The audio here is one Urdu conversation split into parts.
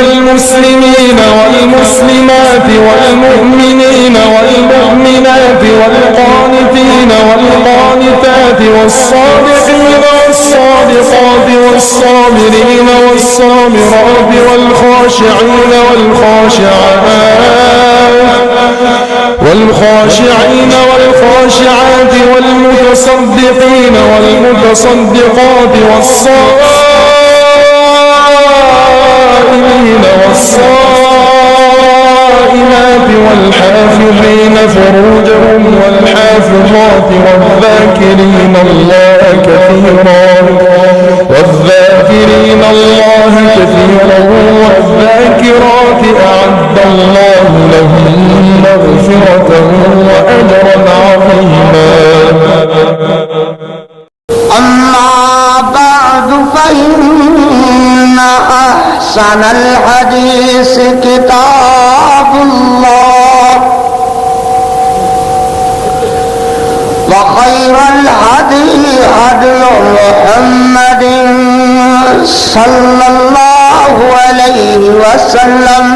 والمسلمين والمسلمات والمؤمنين والمؤمنات والقانتين والقانتات والصادقين والصادقات والصابرين والصابرات والخاشعين والخاشعات والمتصدقين والمتصدقات والصائمين والصائمات والحافظين فروجهم والحافظات والذاكرين الله كثيرا والذاكرات أعد الله لهم مغفرة وأجرا عظيما. أما بعد فإن أحسن الحديث كتاب الله وخير الهدي هدي محمد صلى الله عليه وسلم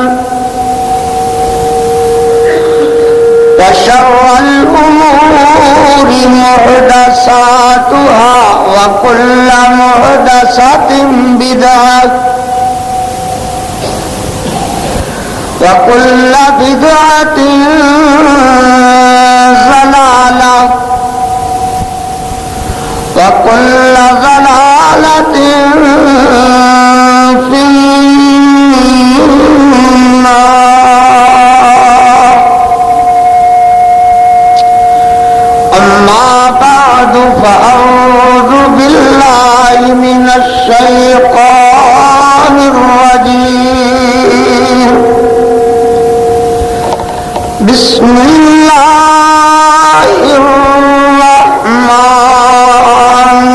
وشر الأمور محدثاتها وكل محدثة بدعة وكل بدعة ضلالة وكل ضلالة في النار. أما بعد فأعوذ بالله من الشيطان الرجيم. بسم الله الرحمن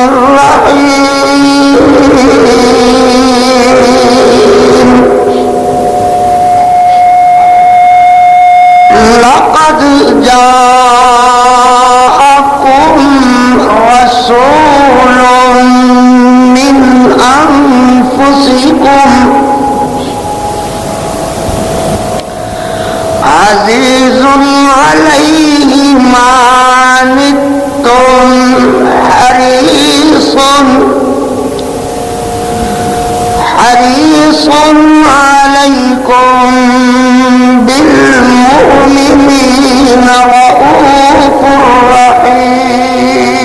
الرحيم. لقد جاءكم رسول من أنفسكم عزيز عليه ما عنتم حريص عليكم بالمؤمنين رؤوف رحيم.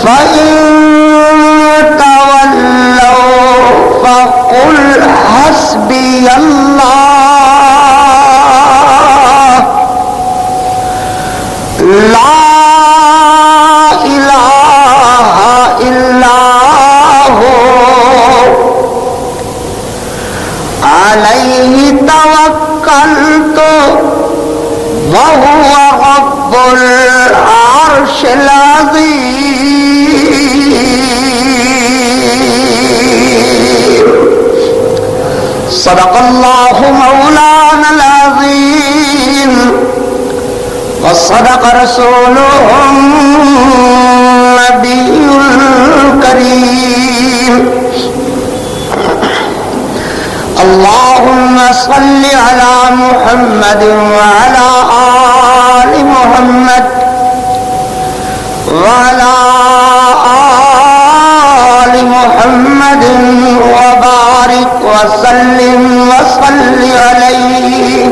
فإن تولوا فقل حسبي الله لا إله إلا هو عليه توكلت وهو رب العرش العظيم. صدق الله مولانا العظيم وصدق رسوله النبي الكريم. اللهم صل على محمد وعلى آل محمد وعلى آل محمد وبارك وسلم وصل عليه.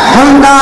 حمدا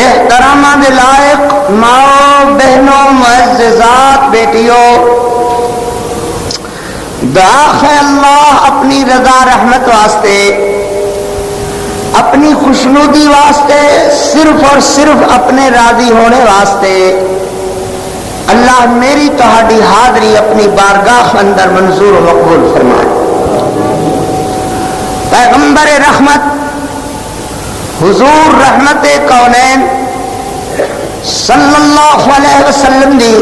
احترام دے لائق ماں بہنوں معززات بیٹیوں، دعا ہے اللہ اپنی رضا رحمت واسطے، اپنی خوشنودی واسطے، صرف اور صرف اپنے راضی ہونے واسطے اللہ میری تہاڈی حاضری اپنی بارگاہ اندر منظور و مقبول فرمائے۔ پیغمبر رحمت حضور رحمت کونین صلی اللہ علیہ وسلم دی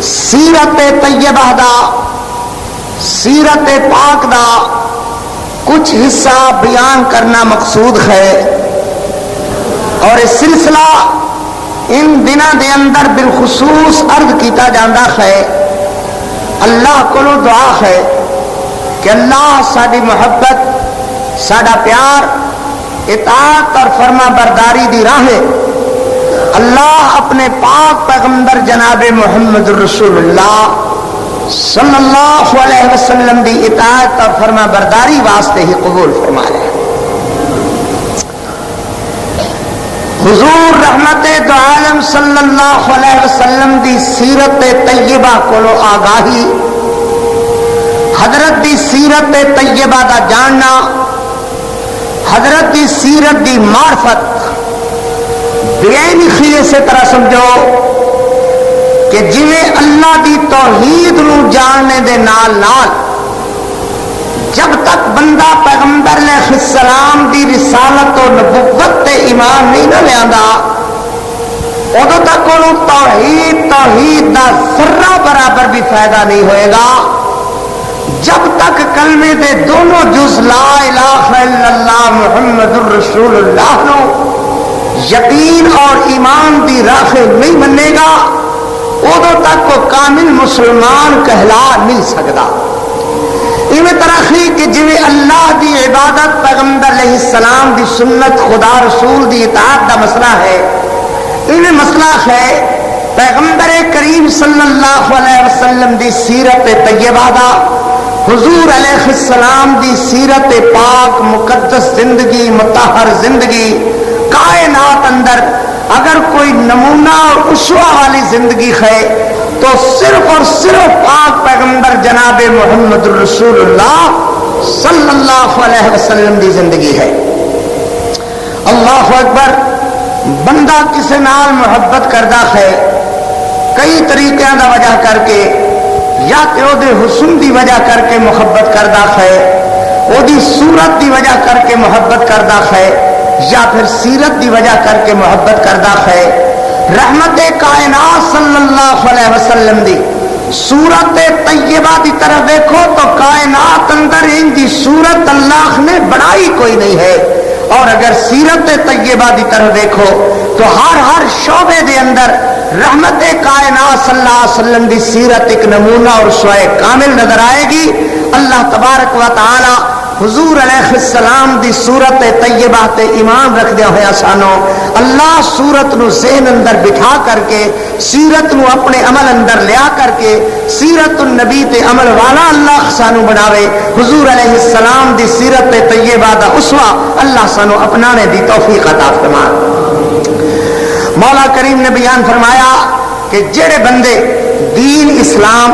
سیرت طیبہ دا، سیرت پاک دا کچھ حصہ بیان کرنا مقصود ہے، اور اس سلسلہ ان دنوں دے اندر بالخصوص عرض کیتا جاندہ ہے۔ اللہ کو دعا ہے کہ اللہ ساری محبت، ساڈا پیار، اطاعت اور فرما برداری دی راہ اللہ اپنے پاک پیغمبر جناب محمد رسول اللہ صلی اللہ علیہ وسلم دی اطاعت اور فرما برداری واسطے ہی قبول فرما لے۔ حضور رحمت دو عالم صلی اللہ علیہ وسلم دی سیرت طیبہ کولو آگاہی، حضرت دی سیرت طیبہ دا جاننا، حضرت دی سیرت دی معرفت بے خیے سے طرح سمجھو کہ جویں اللہ دی توحید نو جاننے دے نال نال جب تک بندہ پیغمبر علیہ السلام دی رسالت و نبوت تے ایمان نہیں نہ لیاندا، ادو تک انہوں توحید دا ذرہ برابر بھی فائدہ نہیں ہوئے گا، جب تک کلمے دے دونوں جز لا الہ الا اللہ محمد الرسول اللہ نو یقین اور ایمان دی راہ نہیں منے گا، ادو تک وہ کامل مسلمان کہلا نہیں سکتا۔ ایویں طرح کہ جویں اللہ دی عبادت پیغمبر علیہ السلام دی سنت خدا رسول دی اطاعت دا مسئلہ ہے، ایویں مسئلہ ہے پیغمبر کریم صلی اللہ علیہ وسلم دی سیرت طیبہ دا، حضور علیہ السلام دی سیرت پاک مقدس زندگی، مطہر زندگی، کائنات اندر اگر کوئی نمونہ اور اسوہ والی زندگی ہے تو صرف اور صرف پاک پیغمبر جناب محمد رسول اللہ صلی اللہ علیہ وسلم دی زندگی ہے۔ اللہ اکبر، بندہ کسی نال محبت کردہ ہے کئی طریقے دا وجہ کر کے، یا کہ او دے حسن دی وجہ کر کے محبت کردہ ہے، او دی صورت دی وجہ کر کے محبت کردہ ہے، یا پھر سیرت دی وجہ کر کے محبت کردہ ہے۔ رحمت کائنات صلی اللہ علیہ وسلم دی سورت طیبہ دی طرف دیکھو تو کائنات اندر ان دی صورت اللہ نے بنائی کوئی نہیں ہے، اور اگر سیرت طیبہ دی طرف دیکھو تو ہر شعبے دے اندر رحمت کائنات صلی اللہ علیہ وسلم دی سیرت ایک نمونہ اور سوائے کامل نظر آئے گی۔ اللہ تبارک و تعالی حضور علیہ السلام دی صورت طیبہ تے ایمان رکھ دیا ہویا سانو، اللہ صورت نو ذہن اندر بٹھا کر کے، سیرت نو اپنے عمل اندر لیا کر کے، سیرت النبی تے عمل والا اللہ سانو بناوے، حضور علیہ السلام دی سیرت طیبہ دا اسوہ اللہ سانو اپنانے دی توفیق عطا فرمائے۔ مولا کریم نے بیان فرمایا کہ جڑے بندے دین اسلام،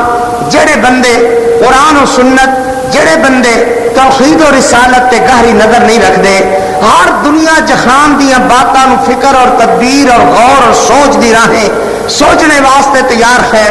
جڑے بندے قرآن و سنت، جڑے بندے توحید و رسالت تے گہری نظر نہیں رکھ دے، ہر دنیا جہان دیا باتاں نو فکر اور تدبیر اور غور اور سوچ دی راہیں سوچنے واسطے تیار ہے،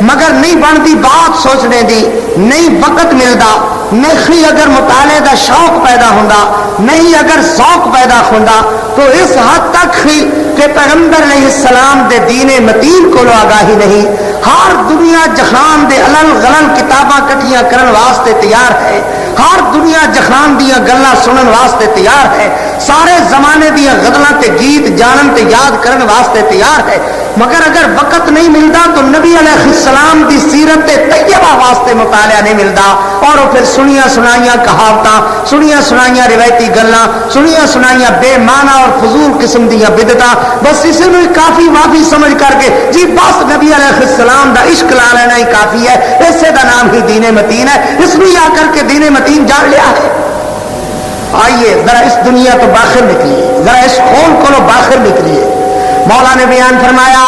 مگر نہیں بنتی بات سوچنے دی، نہیں وقت ملتا، نہیں اگر مطالعے دا شوق پیدا ہوندا، نہیں اگر ذوق پیدا ہوندا تو اس حد تک ہی کہ پیغمبر علیہ السلام دے دین متین کو آگاہی نہیں، ہر دنیا جہان دے علل غلل کتاباں کٹھیاں کرن واسطے تیار ہے، ہر دنیا جہان دیا گلاں سنن واسطے تیار ہے، سارے زمانے دیا غزلاں تے گیت جانن تے یاد کرن واسطے تیار ہے، مگر اگر وقت نہیں ملتا تو نبی علیہ السلام دی سیرت طیبہ واسطے مطالعہ نہیں ملتا، اور پھر سنیاں سنائیاں کہاوتاں، سنیاں سنائیاں روایتی گلاں، سنیاں سنائیاں بے معنی اور فضول قسم دیا بدعتاں، بس اسے نو کافی معافی سمجھ کر کے جی بس نبی علیہ السلام دا عشق لا لینا ہی کافی ہے، اسے دا نام ہی دین متین ہے، اس لیے آ کر کے دین متین جان لیا ہے۔ آئیے ذرا اس دنیا تو باہر نکلیے، ذرا اس خون کو باہر نکلیے. مولا نے بیان فرمایا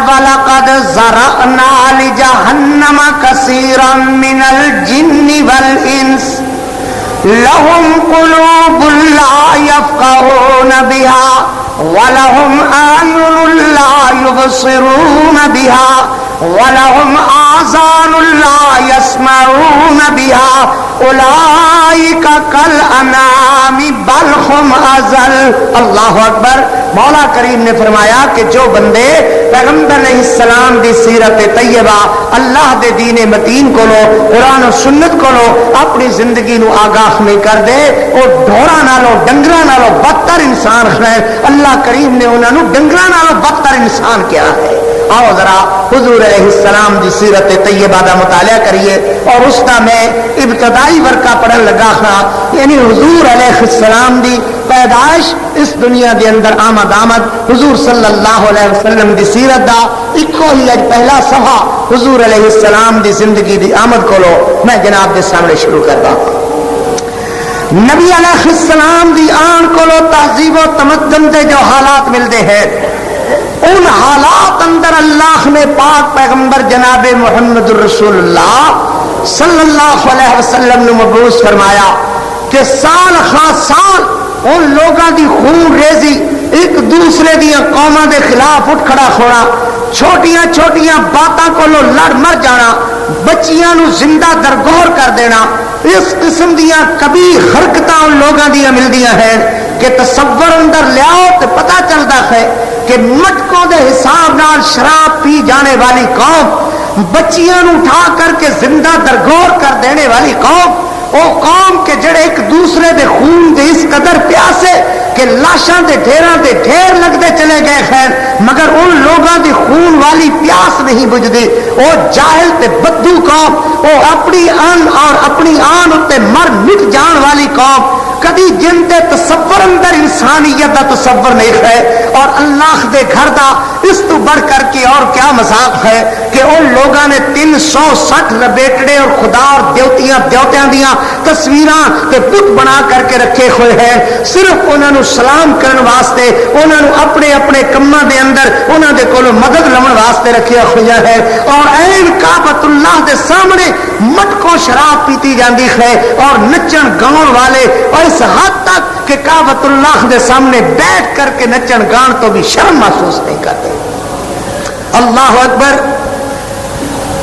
وَلَقَدْ زَرَعْنَا لِجَهَنَّمَ كَثِيرًا مِنَ الْجِنِّ وَالْإِنسِ لَهُمْ قُلُوبٌ لَا يَفْقَهُونَ بِهَا وَلَهُمْ أَعْيُنٌ لَا يُبْصِرُونَ بِهَا وَلَهُمْ آذَانٌ لَا يَسْمَعُونَ بِهَا أُولَئِكَ كَالْأَنْعَامِ بَلْ هُمْ أَضَلُّ. اللہ اکبر. مولا کریم نے فرمایا کہ جو بندے پیغمبر علیہ السلام دی سیرت طیبہ اللہ دے دین متین کو قرآن و سنت کو اپنی زندگی نو آگاہ نہیں کر دے وہ ڈھوراں نالوں ڈنگراں نالوں بدتر انسان ہے. اللہ کریم نے انہاں نو ڈنگراں نالوں بدتر انسان کیا ہے. آؤ ذرا حضور علیہ السلام دی سیرت طیبہ دا مطالعہ کریے اور اس دا میں ابتدائی ورقہ پڑھن لگا ہاں. یعنی حضور علیہ السلام دی پیدائش اس دنیا دے اندر آمد حضور صلی اللہ علیہ وسلم دی سیرت دا ایکو ہی اج پہلا صفحہ حضور علیہ السلام دی زندگی دی آمد کو میں جناب دے سامنے شروع کرتا ہوں. نبی علیہ السلام دی آن کو تہذیب و تمدن دے جو حالات ملتے ہیں ان حالات اندر اللہ نے پاک پیغمبر جناب محمد الرسول اللہ صلی اللہ علیہ وسلم نے مبعوث فرمایا کہ سال خاص سال ان لوگوں دی خون ریزی ایک دوسرے دیا قوموں دے خلاف اٹھ کھڑا ہونا چھوٹیاں چھوٹیاں باتاں کو لڑ مر جانا بچیاں نو زندہ درگور کر دینا اس قسم دیا کبھی حرکتاں ان لوگوں دیا ملدیاں ہیں کہ تصور اندر لیاؤ تو پتہ چلتا ہے کہ مٹکوں دے حساب نال شراب پی جانے والی قوم بچیاں نو اٹھا کر کے زندہ درگور کر دینے والی قوم وہ قوم کے جڑے ایک دوسرے دے خون دے اس قدر پیاسے کہ لاشاں دے ڈھیراں دے ڈھیر لگتے چلے گئے خیر مگر ان لوگوں دی خون والی پیاس نہیں بجھدی. وہ جاہل تے بدو قوم وہ اپنی آن اور اپنی آن تے مر مٹ جان والی قوم کدی جن دے تصور اندر انسانیت دا تصور نہیں ہے. اور اللہ دے گھر دا اس تو بڑھ کر کے اور کیا مذاق ہے کہ ان لوگوں نے 360 لبیٹڑے اور خدا اور دیوتیاں دیاں تصویراں تے بت بنا کر کے رکھے ہوئے ہیں صرف انہوں نے سلام کرنے واسطے انہوں نے اپنے اپنے کماں دے اندر انہوں دے کولوں مدد لمن واسطے رکھے ہوئے ہیں. اور این کعبۃ اللہ دے سامنے مٹکوں شراب پیتی جاندی ہے اور نچن گاؤں والے اور اس حد تک کہ کعبۃ اللہ دے سامنے بیٹھ کر کے نچن گان تو بھی شرم محسوس نہیں کرتے. اللہ اکبر.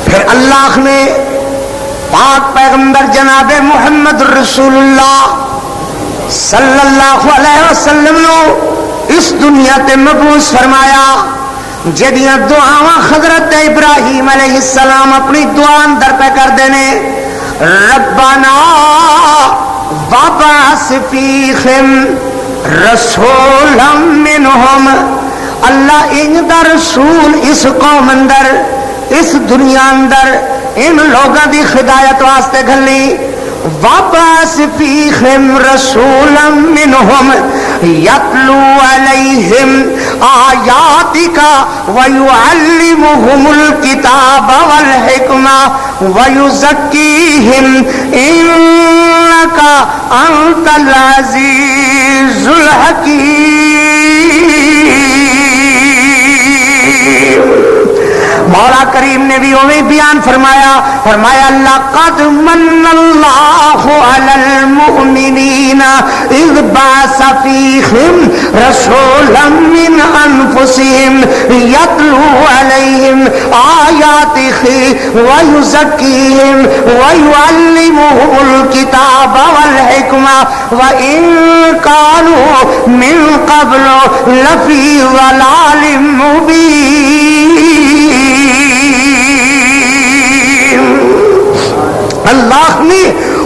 پھر اللہ نے پاک پیغمبر جناب محمد رسول اللہ صلی اللہ علیہ وسلم نو اس دنیا تے مبعوث فرمایا جدیاں دعاواں حضرت ابراہیم علیہ السلام اپنی دعا اندر پہ کر دینے ربنا وابعث فیہم رسولا منہم. اللہ ان دا رسول اس قوم اندر اس دنیا اندر ان لوگوں دی ہدایت واسطے گھلی. وابعث فیہم رسولا منہم یتلو علیہم آیاتک ویعلمہم الکتاب والحکمہ ویزکیہم انک انت العزیز الحکیم. مولا کریم نے بھی وہی بیان فرمایا لقد من اللہ علی المؤمنین اذ بعث فیہم رسولا من انفسہم یتلو علیہم آیاتہ ویزکیہم ویعلمہم الکتاب والحکمہ وإن كانوا من قبل لفی ضلال مبین. اللہ نے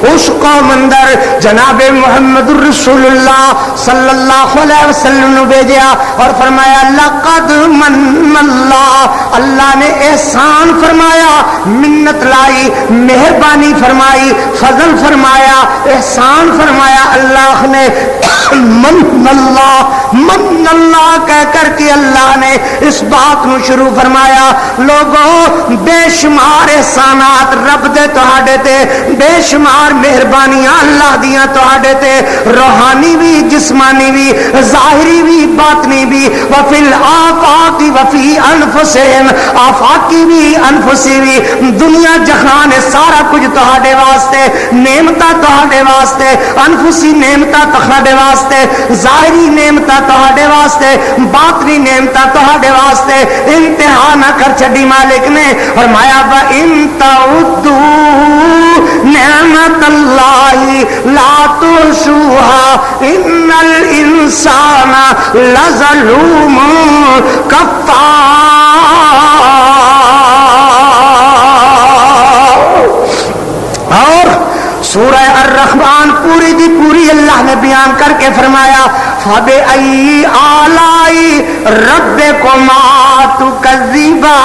اس قوم اندر جناب محمد الرسول اللہ صلی اللہ علیہ وسلم نے بھیجا اور فرمایا لقد من اللہ اللہ نے احسان فرمایا منت لائی مہربانی فرمائی فضل فرمایا احسان فرمایا. اللہ نے من اللہ کہہ کر کے اللہ نے اس بات نو شروع فرمایا، لوگوں بے شمار احسانات رب دے تہاڈے تے، بے شمار مہربانیاں اللہ دیاں تہاڈے تے، روحانی بھی، جسمانی بھی، ظاہری بھی، باطنی بھی، وفی الآفاق وفی انفسہم، آفاقی بھی، انفسی بھی، دنیا جہان سارا کچھ تہاڈے واسطے، نعمتاں تہاڈے واسطے، انفسی نعمتاں تہاڈے واسطے، ظاہری نعمتاں تہاڈے واسطے، باطنی نعمتاں تہاڈے واسطے، انتہا نہ کر چھڈی مالک نے فرمایا وَإِن تَعُدُّوا نعمت اللہ لا تحصوها ان الانسان لظلوم کفار۔ اور سورہ الرحمن پوری دی پوری اللہ نے بیان کر کے فرمایا فَبِأَيِّ آلَاءِ رَبِّكُمَا تُكَذِّبَانِ،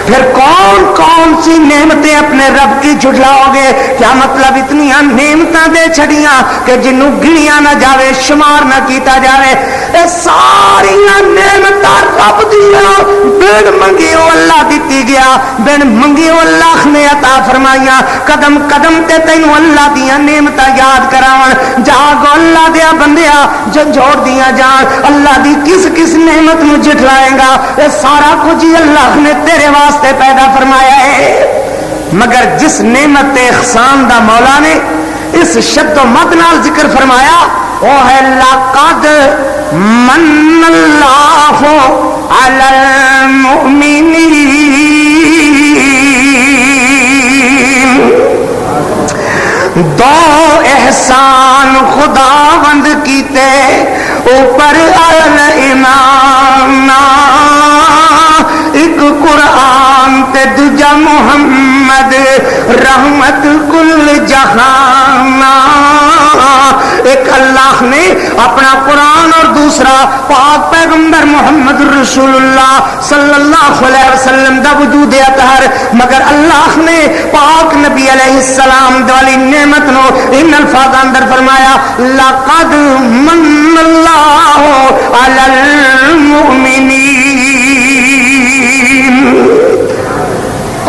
پھر کون کون سی نعمتیں اپنے رب کی جھٹلاؤ گے؟ کیا مطلب اتنی نعمتیں دے چھڑیاں کہ جنوں گنیا نہ جاوے، شمار نہ کیتا جاوے، اے ساری نعمتاں رب دیاں بن منگیو اللہ دیتی گیا، بن منگیو اللہ نے عطا فرمائیاں، قدم قدم تے تینوں اللہ دیاں نعمتاں یاد کراون، جاگو اللہ دیا بندیا جھنجھوڑ دیاں جان، اللہ دی کس کس نعمت نو جھٹلائے گا؟ اے سارا کچھ اللہ نے تیرے واسطے پیدا فرمایا ہے، مگر جس نعمت احسان دا مولا نے اس شد و مد نال ذکر فرمایا وہ ہے لقد من اللہ علی المؤمنین، دو احسان خداوند کیتے اوپر الایمان، ایک قرآن تے دوجا محمد رحمت کل جہان، ایک اللہ نے اپنا قرآن اور دوسرا پاک پیغمبر محمد رسول اللہ صلی اللہ علیہ وسلم دا وجود اطہر، مگر اللہ نے پاک نبی علیہ السلام والی نعمت نو ان الفاظ اندر فرمایا لقد من اللہ علی المؤمنین۔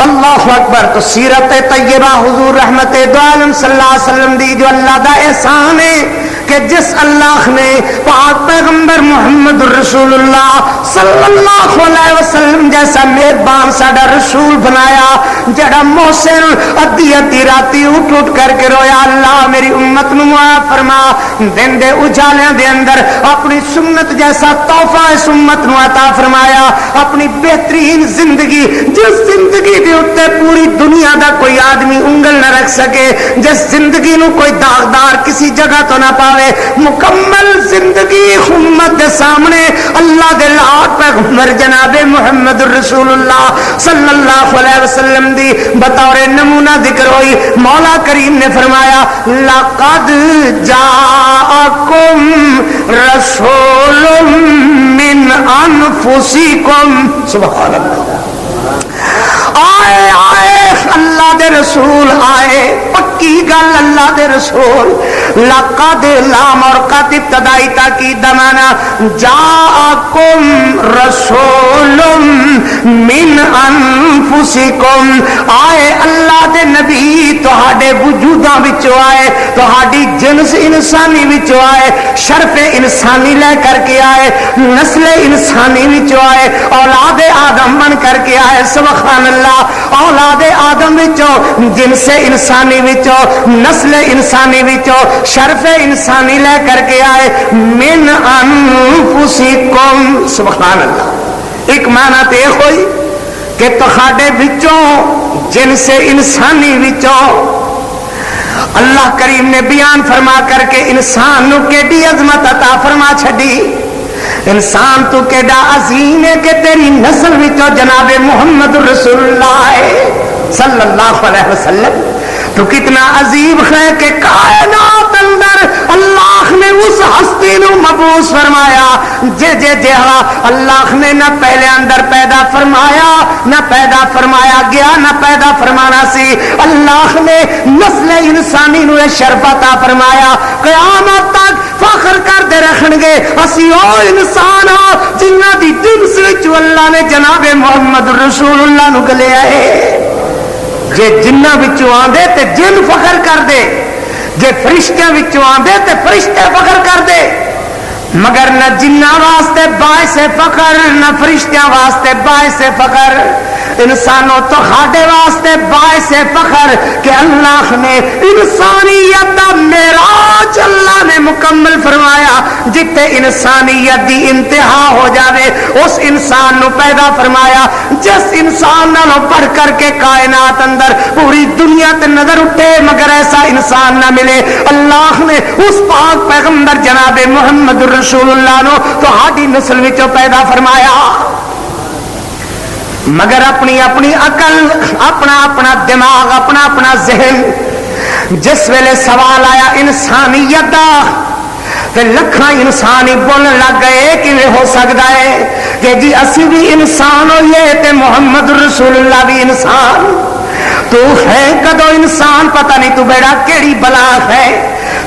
اللہ اکبر۔ تو سیرت طیبہ حضور رحمت دو عالم صلی اللہ علیہ وسلم دی جو اللہ دا احسان ہے کہ جس اللہ نے پاک پیغمبر محمد رسول اللہ صلی اللہ علیہ وسلم جیسا مہربان ساڈا رسول بنایا، جڑا محسن ادھی ادھی راتی اٹھ اٹھ کر کے رویا اللہ میری امت نو معاف فرما، دن دے اجالیاں دے اندر اپنی سنت جیسا تحفہ اس امت نو عطا فرمایا، اپنی بہترین زندگی جس زندگی دے اوتے پوری دنیا دا کوئی آدمی انگل نہ رکھ سکے، جس زندگی نو کوئی داغدار کسی جگہ تو نہ پاوے، مکمل زندگی امت دے سامنے اللہ دے لاٹ پیغمبر جناب محمد رسول اللہ صلی اللہ علیہ وسلم دی بطور نمونہ ذکر ہوئی۔ مولا کریم نے فرمایا لقد جاءکم رسول من انفسکم، سبحان اللہ، آئے آئے اللہ دے رسول آئے، پکی گل اللہ دے رسول، لقد لام اور قد ابتدائی تاکید دمانا، جاءکم رسول من انفسکم، آئے اللہ دے نبی تہاڈے وجوداں وچوں آئے، تہاڈی جنس انسانی وچوں آئے، شرف انسانی لے کر کے آئے، نسل انسانی وچوں آئے، اولاد آدم بن کر کے آئے، سبحان اللہ، اولاد آدم وچوں، جنس انسانی وچوں، نسل انسانی وچوں، شرف انسانی لے کر کے آئے، من انفسکم، سبحان اللہ۔ ایک معنی تے ہوئی کہ تہاڈے وچوں جنس انسانی وچوں اللہ کریم نے بیان فرما کر کے انسان نو کیڑی عظمت عطا فرما چھڈی، انسان تو کیڑا عظیم ہے کہ تیری نسل وچوں جناب محمد رسول اللہ ہے صلی اللہ علیہ وسلم، تو کتنا عظیم ہے کہ کائنات اندر اللہ نے اس ہستی نو مبعوث فرمایا جے اللہ نے نہ پہلے اندر پیدا فرمایا نہ پیدا فرمایا گیا نہ پیدا فرمانا سی اللہ نے نسل انسانی نو شرف عطا فرمایا قیامت تک فخر کرتے رکھن گے اسی او انسان جنہ دی جنس وچ اللہ نے جناب محمد رسول اللہ نو گلیا ہے جے جنہ وچوں آندے تے جن فخر کر دے جے فرشتیاں وچوں آندے تے فرشتے فخر کر دے مگر نہ جنہ واسطے باعث فخر نہ فرشتیاں واسطے باعث فخر انسانوں تو ہاڈے واسطے باعث فخر کہ اللہ نے انسانیت دا معراج اللہ نے مکمل فرمایا جتے انسانیت دی انتہا ہو جاوے اس انسان نو پیدا فرمایا جس انسان نالوں بڑھ کر کے کائنات اندر پوری دنیا تے نظر اٹھے مگر ایسا انسان نہ ملے اللہ نے اس پاک پیغمبر جناب محمد رسول اللہ نو تو ہاڈی نسل وچوں پیدا فرمایا مگر اپنی اپنی عقل اپنا اپنا دماغ اپنا اپنا ذہن جس ویلے سوال آیا انسانیت دا تے لکھاں انسان ہی بولن لگ گئے کہ ہو سکتا ہے کہ جی اسی بھی انسان ہوئے تے محمد رسول اللہ بھی انسان تو ہے کدو انسان پتہ نہیں تو بیڑا کیڑی بلا ہے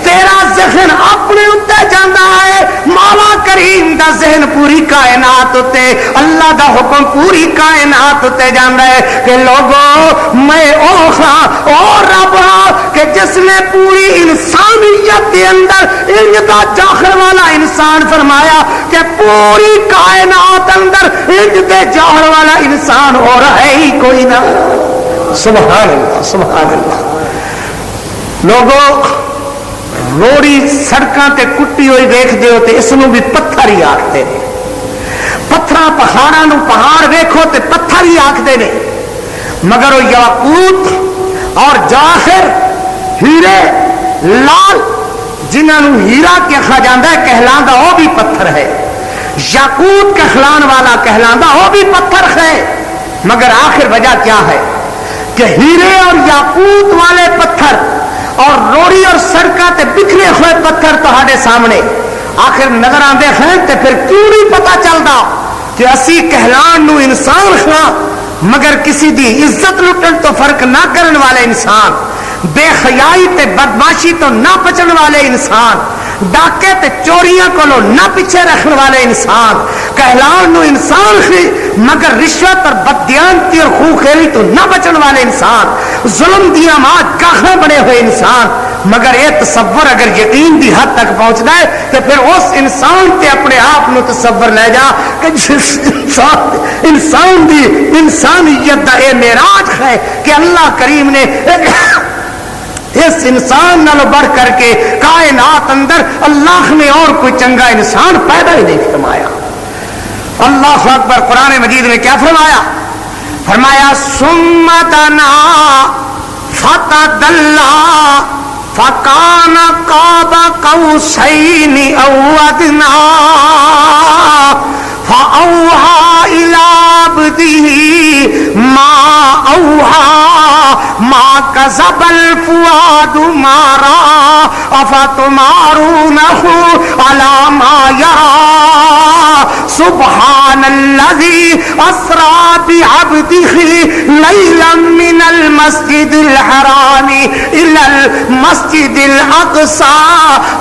تیرا ذہن اپنے اتے جانا ہے مولا کریم دا ذہن پوری کائنات اتے اللہ دا حکم پوری کائنات اتے جانا ہے کہ لوگوں میں اور رب کہ جس نے پوری انسانیت کے اندر انجدہ جاہر والا انسان فرمایا کہ پوری کائنات اندر انجدہ جاہر والا انسان ہو رہا ہے ہی کوئی نہ سبحان اللہ سبحان اللہ لوگوں روڑی سڑکاں تے کٹی ہوئی ویکھ دیو تے اس نو بھی پتھر ہی آکھتے نے پتھراں پہاڑاں نو پہاڑ ویکھو تے پتھر ہی آکھتے نے مگر وہ یاقوت اور جواہر ہیرے لال جنہاں نو ہیرا کہا جاندا ہے کہلاندا وہ بھی پتھر ہے یاقوت کہلان والا کہلاندا وہ بھی پتھر ہے مگر آخر وجہ کیا ہے کہ ہیرے اور یاقوت والے پتھر اور روڑی اور سڑکاں تے بکھرے ہوئے پتھر تہاڈے سامنے آخر نظر آندے ہیں تے پھر کیوں نہیں پتا چلدا کہ اسی کہلان نو انسان ہاں مگر کسی دی عزت لٹن تو فرق نہ کرن والے انسان بے حیائی تے بدماشی تو نہ بچن والے انسان ڈاکے تے چوریاں کو نہ پیچھے رکھنے والے انسان کہلان نو انسان ہی مگر رشوت اور بددیانتی اور خون خیری تو نہ بچن والے انسان ظلم دیا ماں گاہیں بنے ہوئے انسان مگر یہ تصور اگر یقین دی حد تک پہنچنا ہے تو پھر اس انسان تے اپنے آپ نو تصور لے جا کہ جس انسان دی انسانیت دا اے معراج ہے کہ اللہ کریم نے اس انسان نال بڑھ کر کے کائنات اندر اللہ نے اور کوئی چنگا انسان پیدا ہی نہیں فرمایا اللہ اکبر قرآن مجید میں کیا فرمایا فرمایا ثم دنا فتدلا فکان قاب قوسین او ادنا فاوحى الى عبده ما اوحى ما كذب الفؤاد ما رأى افتمارونه على ما يرى سبحان الذي اسرى بعبده ليلا من المسجد الحرام الى المسجد الاقصى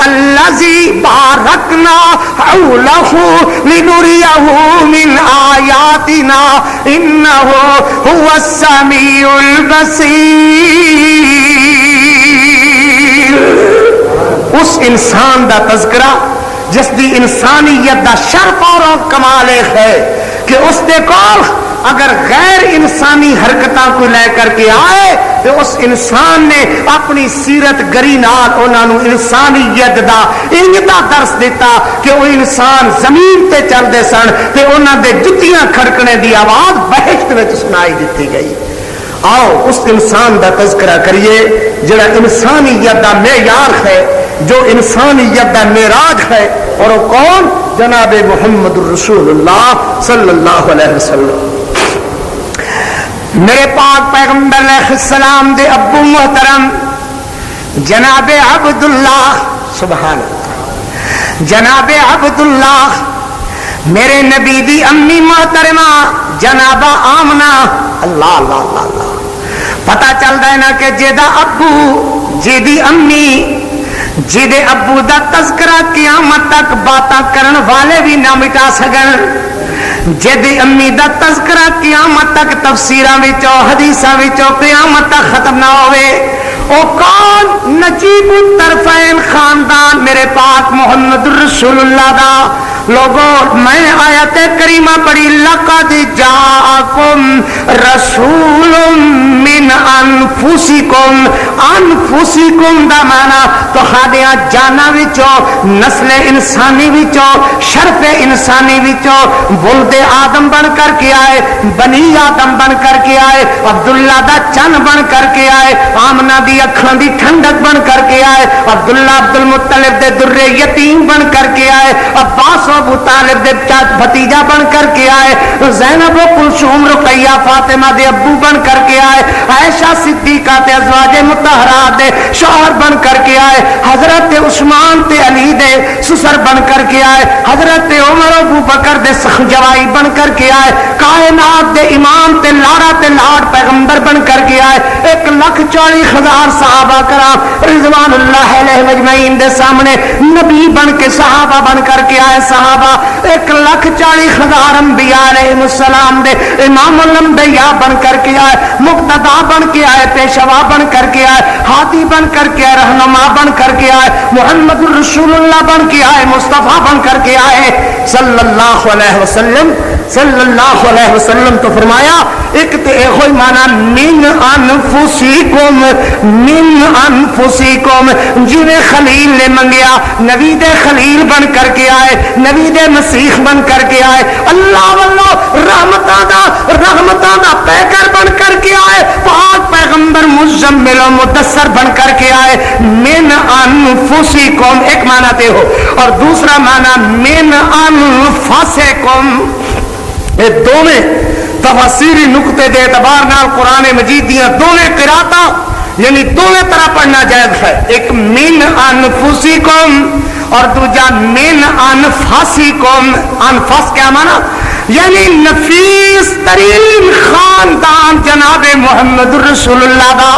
الذي باركنا حوله لنريه من آياتنا إنه هو السميع البصير اس انسان دا تذکرہ جس دی انسانیت دا شرف اور کمال ہے کہ اس دے کول اگر غیر انسانی حرکتاں کو لے کر کے آئے تو اس انسان نے اپنی سیرت گری نال انہاں نو انسانیت دا انجدا درس دیتا کہ وہ انسان زمین تے چل دے سن تے انہاں دے جتیاں کھڑکنے دی آواز بہشت وچ سنائی دتی گئی آؤ اس انسان دا تذکرہ کریے جڑا انسانیت دا معیار ہے جو انسانیت دا معراج ہے اور وہ کون جناب محمد رسول اللہ صلی اللہ علیہ وسلم میرے پاک پیغمبر علیہ السلام دے ابو محترم جناب عبداللہ سبحان اللہ جناب عبداللہ میرے نبی دی امی محترمہ جناب آمنہ، اللہ اللہ اللہ اللہ، پتہ چلدا ہے نا کہ جیدا ابو جیدی امی جیدے ابو دا تذکرہ قیامت تک باتاں کرن والے بھی نہ مٹا سکن، جیدی امی دا تذکرہ قیامت تک تفسیراں وچوں حدیثاں وچوں قیامت تک ختم نہ ہوئے، او کون؟ نجیب الطرفین خاندان میرے پاک محمد رسول اللہ دا۔ لوگوں میں آیت کریمہ پڑھی لقد جاءکم رسول من انفسکم، انفسکم دا معنی تو خادیاں جانا وچوں نسل انسانی وچوں شرف انسانی وچوں ولد آدم بن کر کے آئے، بنی آدم بن کر کے آئے، عبداللہ دا چن بن کر کے آئے، آمنہ دی اکھاں دی ٹھنڈک بن کر کے آئے، عبداللہ عبد المطلب دے در یتیم بن کر کے آئے، عباس ابو طالب دے بھتیجا بن کر کے آئے، زینب و کلثوم رقیہ فاطمہ دے ابو بن کر کے آئے، عائشہ صدیقہ تے ازواج مطہرات دے شوہر بن کر کے آئے، حضرت عثمان تے علی دے سسر بن کر کے آئے، حضرت عمر و ابو بکر دے جوائی بن کر کے آئے، کائنات دے امام تے لاڑا تے لاڑ پیغمبر بن کر کے آئے، 1,40,000 صحابہ کرام رضوان اللہ علیہ مجمعین دے سامنے نبی بن کے صحابہ بن کر کے آئے، صحابہ 1,40,000 انبیاء علیہ السلام دے امام الانبیاء بن کر کے آئے، مقتدا بن کے آئے، پیشوا بن کر کے آئے، ہادی بن کر کے آئے، رہنما بن کر کے آئے، محمد رسول اللہ بن کے آئے، مصطفیٰ بن کر کے آئے صلی اللہ علیہ وسلم، صلی اللہ علیہ وسلم۔ تو فرمایا ایک تے ہوئی مانا من انفسکم، من انفسکم، جنہیں خلیل نے منگیا نبی دے خلیل بن کر کے آئے، نبی دے مسیح بن کر کے آئے، اللہ واللہ رحمتاں دا پیکر بن کر کے آئے، پاک پیغمبر مزمل و مدثر بن کر کے آئے، من انفسکم ایک معنی تے ہو، اور دوسرا معنی من انفسکم، یہ دونوں تفسیری نقطے دے اعتبار نال قرآن مجید دیاں دونوں قراتاں یعنی دونوں طرح پڑھنا جائز ہے، ایک من انفسکم اور دوجا من انفسکم۔ انفس کیا مانا؟ یعنی نفیس ترین خاندان جناب محمد رسول اللہ دا،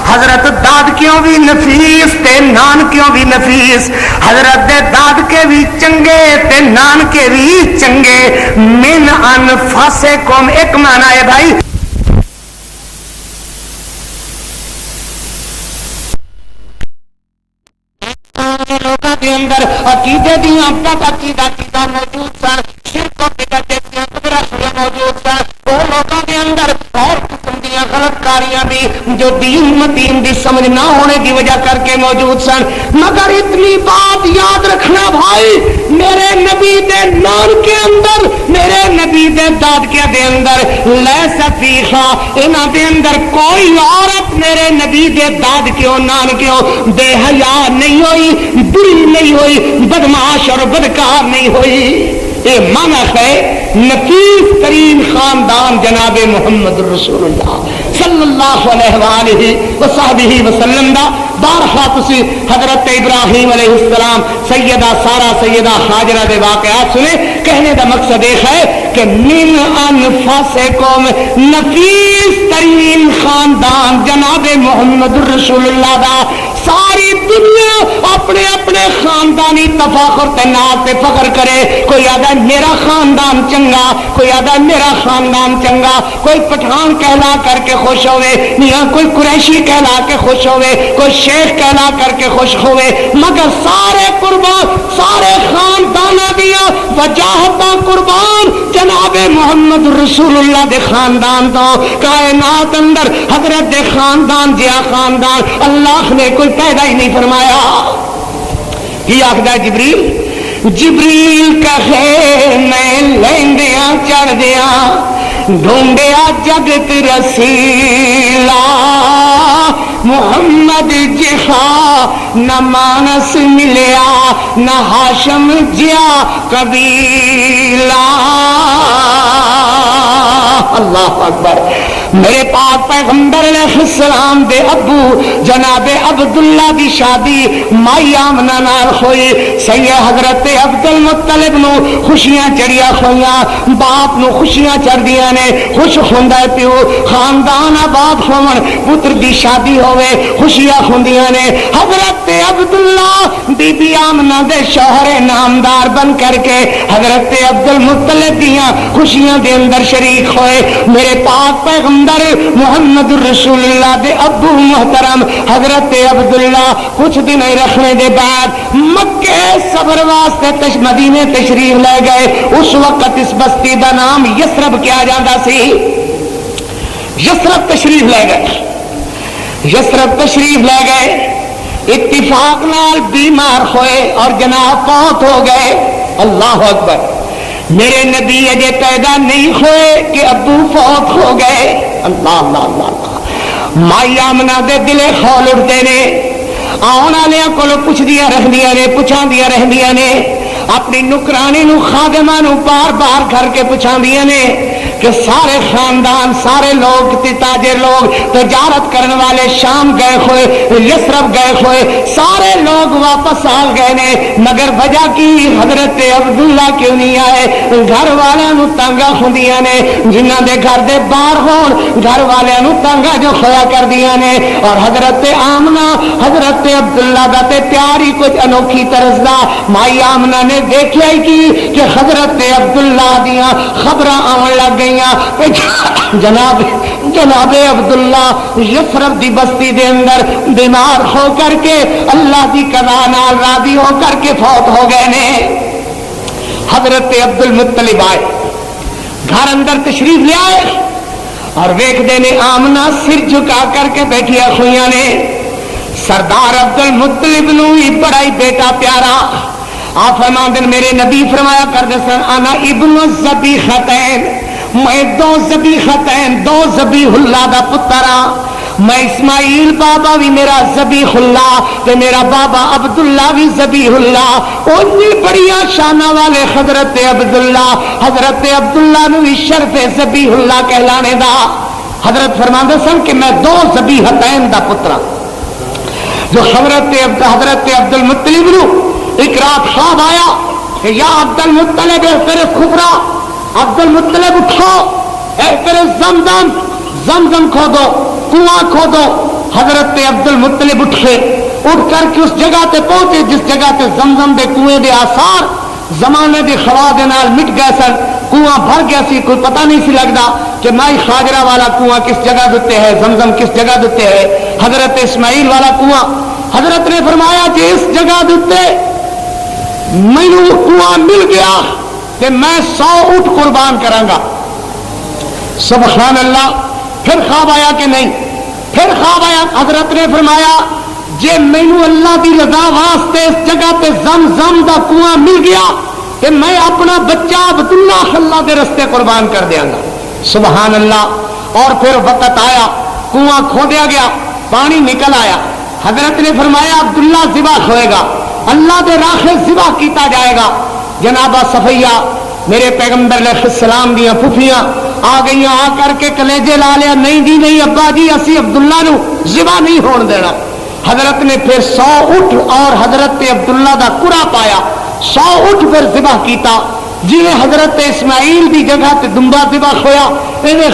حضرت داد کیوں بھی نفیس تے نان کیوں بھی نفیس، حضرت دے داد کے بھی چنگے تے نان کے بھی چنگے، من انفسکم ایک معنی ہے بھائی لوگوں کے اندر عقیدے دیاں بہت عقیدہ چیزاں موجود سن، شرک و بدعت دیاں گمراہیاں موجود سن، وہ لوگوں کے اندر اور قسم دیاں غلط کاریاں بھی جو دین مدین دی سمجھ نہ ہونے کی وجہ کر کے موجود سن، مگر اتنی بات یاد رکھنا بھائی، میرے نبی دے نان کے اندر، میرے نبی دے دادکے دے اندر لیس فیہا، انہاں دے اندر کوئی عورت میرے نبی دے دادکیوں نانکیوں بے حیا نہیں ہوئی، بری نہیں ہوئی، بدمعاش اور بدکار نہیں ہوئی۔ یہ معنی ہے نفیس ترین خاندان جناب محمد رسول اللہ صلی اللہ علیہ وآلہ وصحبہ وسلم دا۔ بارہا تسی حضرت ابراہیم علیہ السلام، سیدہ سارہ، سیدہ حاجرہ دے واقعات سنے، کہنے دا مقصد ایک ہے کہ من انفسکم، نفیس ترین خاندان جناب محمد رسول اللہ دا۔ ساری دنیا اپنے اپنے خاندانی تفاخر تے ناز تے فخر کرے، کوئی آدھا میرا خاندان چنگا، کوئی آدھا میرا خاندان چنگا، کوئی پٹھان کہلا کر کے خوش ہوئے، یا کوئی قریشی کہلا کے خوش ہوئے، کوئی شیخ کہلا کر کے خوش ہوئے، مگر سارے قربان، سارے خاندانہ دیا وجاہتاں قربان جناب محمد رسول اللہ دے خاندان تو کائنات اندر حضرت دے خاندان جیا خاندان اللہ نے کوئی پیدا ہی نہیں فرمایا۔ یہ آخدہ جبریل، جبریل کہے میں لیندیاں چڑھ دیا ڈھونڈیا جگت رسیلا، محمد جہاں نہ مانس ملیا نہ ہاشم جیا قبیلہ، اللہ اکبر. میرے پاک پیغمبر علیہ السلام دے ابو جناب عبداللہ دی شادی مائی آمنہ نال ہوئی. سید حضرت عبد المطلب نو خوشیاں چڑھیا ہوئیاں, باپ نو خوشیاں چڑھدیاں نے, خوش ہوندا ہے پیو, خاندان آباد ہون, پتر دی شادی ہوئے, خوشیاں ہوندیاں نے. حضرت عبداللہ بی بی آمنہ دے شوہر نامدار بن کر کے حضرت عبد المطلب دیاں خوشیاں دے اندر شریک ہوئے. میرے پاک پیغمبر محمد رسول اللہ دے ابو محترم حضرت عبداللہ کچھ دن رکھنے دے بعد مکے صبر واسطے مدینے تشریف لے گئے. اس وقت اس بستی دا نام یثرب کیا جاتا سی. یثرب تشریف لے گئے, یثرب تشریف لے گئے, اتفاق نال بیمار ہوئے اور جناب فوت ہو گئے. اللہ اکبر. میرے نبی اجے پیدا نہیں ہوئے کہ ابو فوت ہو گئے. اللہ اللہ اللہ اللہ. مائی آمنہ دے دلے خول اٹھتے نے, آن والے کو پوچھدیاں رہندیاں نے, پوچھاندیاں رہندیاں نے, اپنی نکرانی نو خادمہ نو بار بار کر کے پوچھاندیاں نے کہ سارے خاندان, سارے لوگ تاجر لوگ تجارت کرنے والے شام گئے ہوئے, یثرب گئے ہوئے, سارے لوگ واپس آ گئے نے, مگر وجہ کی حضرت عبداللہ کیوں نہیں آئے؟ گھر والوں نو تانگا ہوندیاں نے, جنہاں دے گھر دے باہر ہون گھر والوں نو تانگا جو کھویا کر دیا نے. اور حضرت آمنہ حضرت عبداللہ دا تے پیاری کچھ انوکھی طرز دا مائی آمنہ نے دیکھیا ہی کی کہ حضرت عبداللہ دیاں خبراں آن لگ گئی جناب عبداللہ یثرب دی بستی دے اندر بیمار ہو کر کے اللہ دی قضا نال راضی ہو کر کے فوت ہو گئے نے. حضرت عبد المطلب آئے, گھر اندر تشریف لے آئے اور ویکھدے نے آمنہ سر جھکا کر کے بیٹھیا ہوئیاں نے. سردار عبد المطلب نو ہی بڑا ہی بیٹا پیارا. آپ فرماندن میرے نبی فرمایا کرتے سن انا ابن الذبیحتین, میں دو ذبیحتین, دو ذبیح اللہ دا پترا. میں اسماعیل بابا بھی میرا ذبیح اللہ تے میرا بابا عبداللہ بھی ذبیح اللہ. انہی بڑیاں شانہ والے حضرت عبداللہ, حضرت عبداللہ نے بھی شرف ذبیح اللہ کہلانے دا. حضرت فرماندے سن کہ میں دو ذبیحتین دا پترا. جو حضرت عبد المطلب نو ایک رات خواب آیا کہ یا عبد المطلب تیرے کھفرا, عبد المطلب اٹھو, اے تیرے زمزم, زمزم کھودو, کنواں کھودو. حضرت عبد المطلب اٹھے, اٹھ کر کے اس جگہ تے پہنچے جس جگہ تے زمزم دے کنویں دے آثار زمانے دی خوا دے نال مٹ گئے سن. کنواں بھر گیا سی, کوئی پتہ نہیں سی لگدا کہ مائی خاجرہ والا کنواں کس جگہ دتے ہے, زمزم کس جگہ دتے ہے. حضرت اسماعیل والا کنواں, حضرت نے فرمایا کہ اس جگہ دتے مینوں کنواں مل گیا کہ میں 100 اونٹ قربان کراں گا. سبحان اللہ. پھر خواب آیا کہ نہیں؟ پھر خواب آیا. حضرت نے فرمایا جے مینوں اللہ دی رضا واسطے اس جگہ تے زمزم دا کنواں مل گیا کہ میں اپنا بچہ عبداللہ اللہ دے رستے قربان کر دیاں گا. سبحان اللہ. اور پھر وقت آیا, کنواں کھودیا گیا, پانی نکل آیا. حضرت نے فرمایا عبداللہ ذبح ہوئے گا, اللہ دے راہ ذبح کیتا جائے گا. جناب صفیہ میرے پیغمبر علیہ السلام دیاں پھوپھیاں آ گئی, آ کر کے کلیجے لا لیا, نہیں جی نہیں ابا جی اسی عبداللہ نو ذبح نہیں ہون دینا. حضرت نے پھر 100 اونٹ اور حضرت عبداللہ دا کرا پایا, 100 اونٹ پھر ذبح کیتا. جی حضرت اسماعیل دی جگہ تے دمبا ذبح ہویا,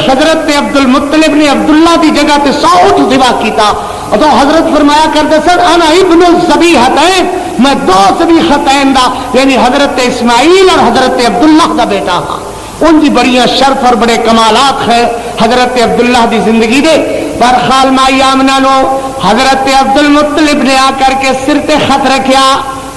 حضرت عبد المطلب نے عبداللہ دی جگہ تے 100 اونٹ ذبح کیتا. تو حضرت فرمایا کرتے سر انا ابن الذبیحتین, میں دو ذبیحتین دا یعنی حضرت اسماعیل اور حضرت عبداللہ دا بیٹا ہاں. ان کی بڑیاں شرف اور بڑے کمالات ہیں حضرت عبداللہ دی زندگی دے. پر خال مائی آمنہ نو حضرت عبد المطلب نے آ کر کے سر تے خط رکھیا,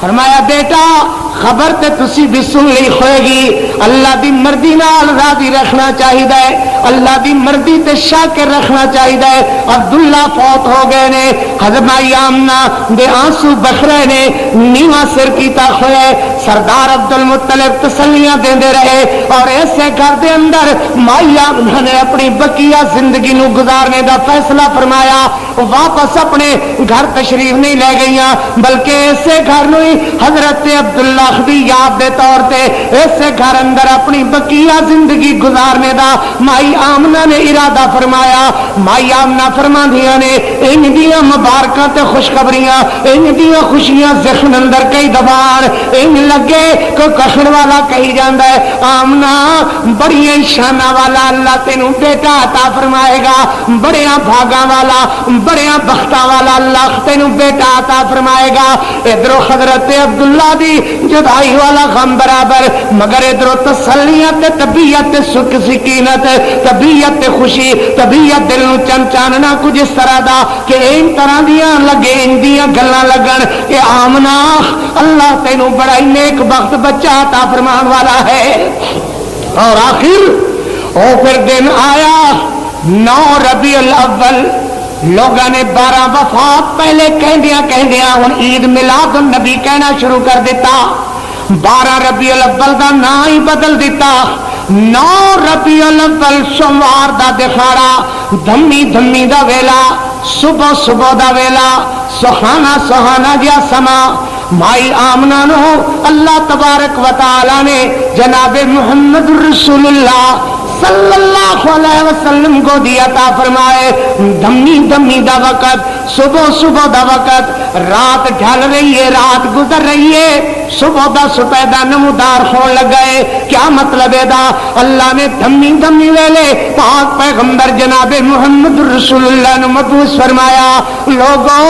فرمایا بیٹا خبر تے تسی بھی سن لی ہوئے گی, اللہ دی مرضی نال راضی رکھنا چاہیے, اللہ دی مرضی تے شاکر رکھنا چاہیے. عبداللہ فوت ہو گئے نے, حضرت مائی آمنہ دے آنسو بکھ رہے نے, نیواں سر کیتا ہوئے. سردار عبد المطلب تسلیاں دیندے رہے اور ایسے گھر دے اندر مائی آمنہ نے اپنی بقیہ زندگی نو گزارنے دا فیصلہ فرمایا. واپس اپنے گھر تشریف نہیں لے گئیاں بلکہ ایسے گھر نو حضرت عبداللہ دی یاد دے طور تے اس گھر اندر اپنی بقیہ زندگی گزارنے دا مائی آمنہ نے ارادہ فرمایا. مائی آمنہ فرماندیاں نے ان دیاں مبارکاں تے خوشخبریاں ان دیاں خوشیاں ذہن اندر کئی دبان ان لگے کوئی کشن والا کہی جاندا ہے آمنہ بڑیاں شانہ والا اللہ تینوں بیٹا عطا فرمائے گا, بڑیاں بھاگاں والا بڑیاں بختاں والا اللہ تینوں بیٹا عطا فرمائے گا. ادھر حضرت عبداللہ دی جدائی والا غم برابر مگر ادھر تسلیت طبیعت سکھ سکینت طبیعت خوشی طبیعت دل نو چن چاننا کچھ اس طرح دا کہ ان طرح دیاں لگے ان دیاں گلاں لگن کہ آمنہ اللہ تینوں بڑا ہی نیک بخت بچہ عطا فرمان والا ہے. اور آخر او پھر دن آیا 9 ربیع الاول. لوگوں نے 12 وفات پہلے کہندیاں ہن عید میلاد النبی کہنا شروع کر دیتا. 12 ربیع الاول دا نام ہی بدل دیتا. 9 ربیع الاول سوموار دا دکھاڑا دھمی دھمی دا ویلا صبح صبح دا ویلا سہانا سہانا جا سما. مائی آمنہ نو اللہ تبارک و تعالی نے جناب محمد رسول اللہ صلی اللہ علیہ وسلم کو دیا عطا فرمائے. دمی دمی دا وقت صبح صبح دا وقت رات ڈھل رہی ہے رات گزر رہی ہے صبح دا سپیدہ نمودار ہون لگے. کیا مطلب ہے دا اللہ نے دمی دمی ویلے پاک پیغمبر جناب محمد رسول اللہ نے مبعوث فرمایا لوگوں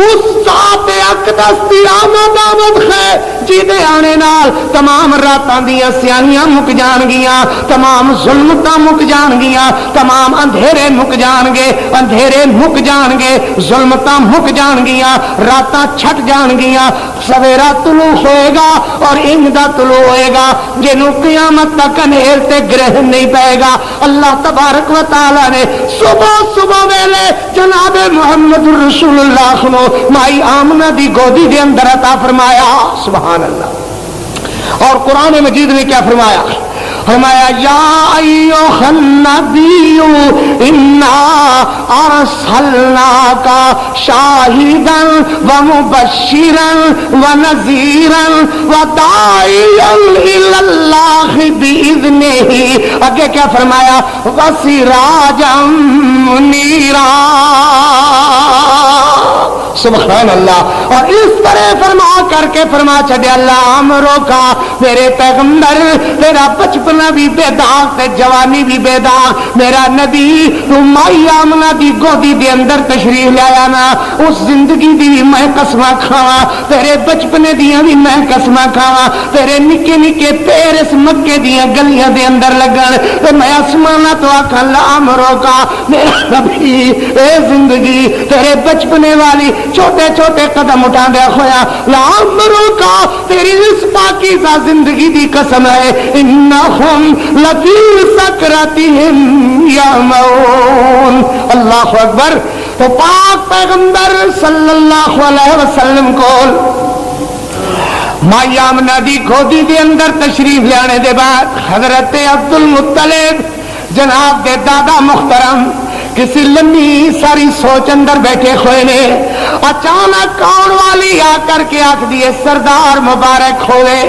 اس ذات اقدس دی آمد آمد ہے جیدے آنے نال تمام راتاں دیاں سیاہیاں مک جان گیاں تمام ظلمتاں مک جان گیاں تمام اندھیرے مک جان گے اندھیرے مک جان گے ظلمتاں مک جان گیاں راتاں چھٹ جان گیاں سویرا طلوع ہوئے گا اور اندا طلوع ہوئے گا جنوں قیامت تک انہیر تے گرہن نہیں پائے گا. اللہ تبارک و تعالی نے صبح صبح ویلے جناب محمد رسول اللہ نو مائی آمنہ دی گودی دے اندر عطا فرمایا. سبحان اللہ. اور قرآن مجید نے کیا فرمایا فرمایا یا ایھا النبی انا ارسلناک شاہدا ومبشرا ونذیرا وداعیا الی اللہ باذنہ. آگے کیا فرمایا وسراجا منیرا. سبحان اللہ. اور اس طرح فرما کر کے فرما چھڑے اللہ امروں کا میرے پیغمبر تیرا بچپنا بھی بے داغ تے جوانی بھی بے داغ میرا نبی مائی آمنہ دی گودی دے اندر تشریف لایا نا اس زندگی دی بھی میں قسمہ کھاواں تیرے بچپنے دیاں بھی میں قسمہ کھاواں تیرے نکے نکے پیر اس مکے دیاں گلیاں دے اندر لگن تے میں آسمانہ تو آکھاں لا امروں کا میرا نبی اے زندگی تیرے بچپنے والی چھوٹے چھوٹے قدم اٹھا دیا ہویا لامروں کا تیری اس پاکیزہ زندگی دی قسم ہے انہم لفی سکرتہم یعمہون. اللہ اکبر. تو پاک پیغمبر صلی اللہ علیہ وسلم کو مائی آمنہ دی گودی دے اندر تشریف لانے دے بعد حضرت عبد المطلب جناب دے دادا محترم کسی لمبی ساری سوچ اندر بیٹھے ہوئے نے اچانک آن والی آ کر کے آکھ دیے سردار مبارک ہوئے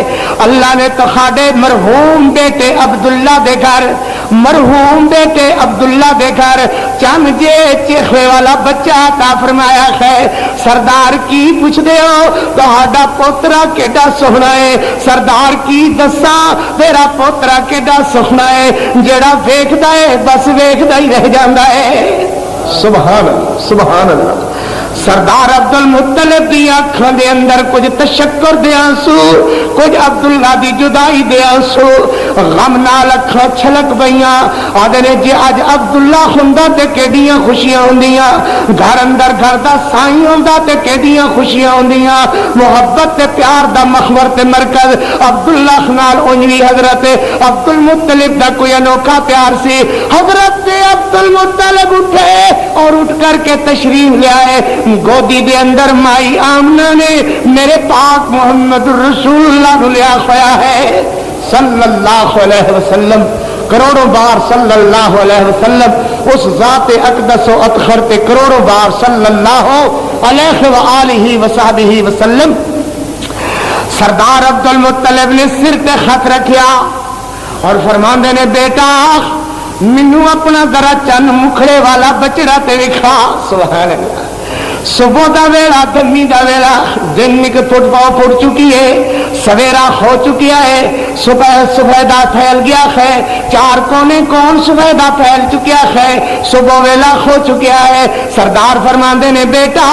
اللہ نے تو خاڑے مرحوم بیٹے عبداللہ دے گھر مرحوم بیٹے عبداللہ دے گھر چند جے چیخوے والا بچہ عطا فرمایا ہے. سردار کی پوچھ دے ہو تہاڈا پوترا کیڈا سوہنا ہے سردار کی دساں تیرا پوترا کیڈا سوہنا ہے جیڑا ویکھدا ہے بس ویکھدا ہی رہ جاندا ہے. سبحان اللہ سبحان اللہ. سردار عبد المطلب دی آنکھاں دے اندر کچھ تشکر دے آنسو کچھ عبداللہ دی جدائی دے آنسو غم نال اکھاں چھلک پئیاں آدھے نے جی اج عبداللہ ہوندا تے کیڈیاں خوشیاں ہوندیاں گھر اندر گھر دا سائیں ہوندا تے کیڈیاں خوشیاں ہوندیاں محبت تے پیار دا محور تے مرکز عبداللہ نال اونجی حضرت عبد المطلب دا کوئی انوکھا پیار سی. حضرت عبد المطلب اٹھے اور اٹھ کر کے تشریف لے آئے گودی دے اندر مائی آمنہ نے میرے پاک محمد رسول اللہ نے لیا خوایا ہے صلی اللہ علیہ وسلم. کروڑوں بار صلی اللہ علیہ وسلم اس ذات اقدس و اطہر پہ کروڑوں بار صلی اللہ علیہ وآلہ وصحبہ وسلم. سردار عبد المطلب نے سر تے خط رکھیا اور فرماندے نے بیٹا مینوں اپنا ذرا چند مکھڑے والا بچڑا تے وکھا. سبحان اللہ. صبح دا ویلا دمی دا ویلا دن ایک فٹ پاؤ پھٹ چکی ہے, سویرا ہو چکیا ہے, صبح دا پھیل گیا ہے, چار کونے کون صبح دا پھیل چکیا ہے, صبح ویلا ہو چکیا ہے. سردار فرماندے نے بیٹا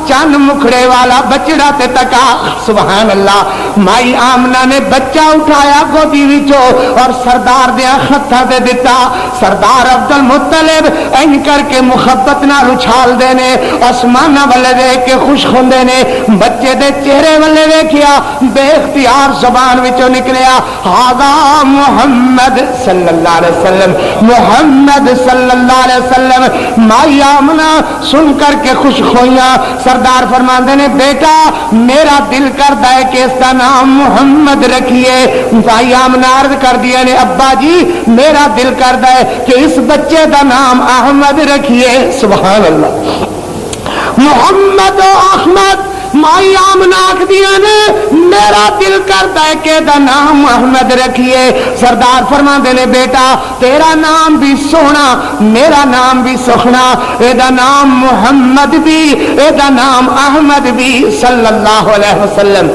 چند مکھڑے والا بچڑا تے تکا. سبحان اللہ. مائی آمنہ نے بچہ اٹھایا گودی وچوں اور سردار دیا ہتھاں تے دتا. سردار عبد المطلب این کر کے محبت نال اچھال دینے, آسمان والے دیکھ کے خوش ہوندے نے. بچے دے چہرے والے ویکھیا, بے اختیار زبان وچوں نکلیا ھذا محمد صلی اللہ علیہ وسلم, محمد صلی اللہ علیہ وسلم. مائی آمنہ سن کر کے خوش ہوئیاں. سردار فرماندے نے بیٹا میرا دل کردا ہے کہ اس کا نام محمد رکھیے. مائی آمنہ عرض کر دیا نے ابا جی میرا دل کردا ہے کہ اس بچے کا نام احمد رکھیے. سبحان اللہ. محمد و احمد. مائی آمنہ آخدیاں نے میرا دل کرتا ہے کہ دا نام احمد رکھیے. سردار فرماندے نے بیٹا تیرا نام بھی سونا, میرا نام بھی سخنا, اے دا نام محمد بھی, اے دا نام احمد بھی صلی اللہ علیہ وسلم.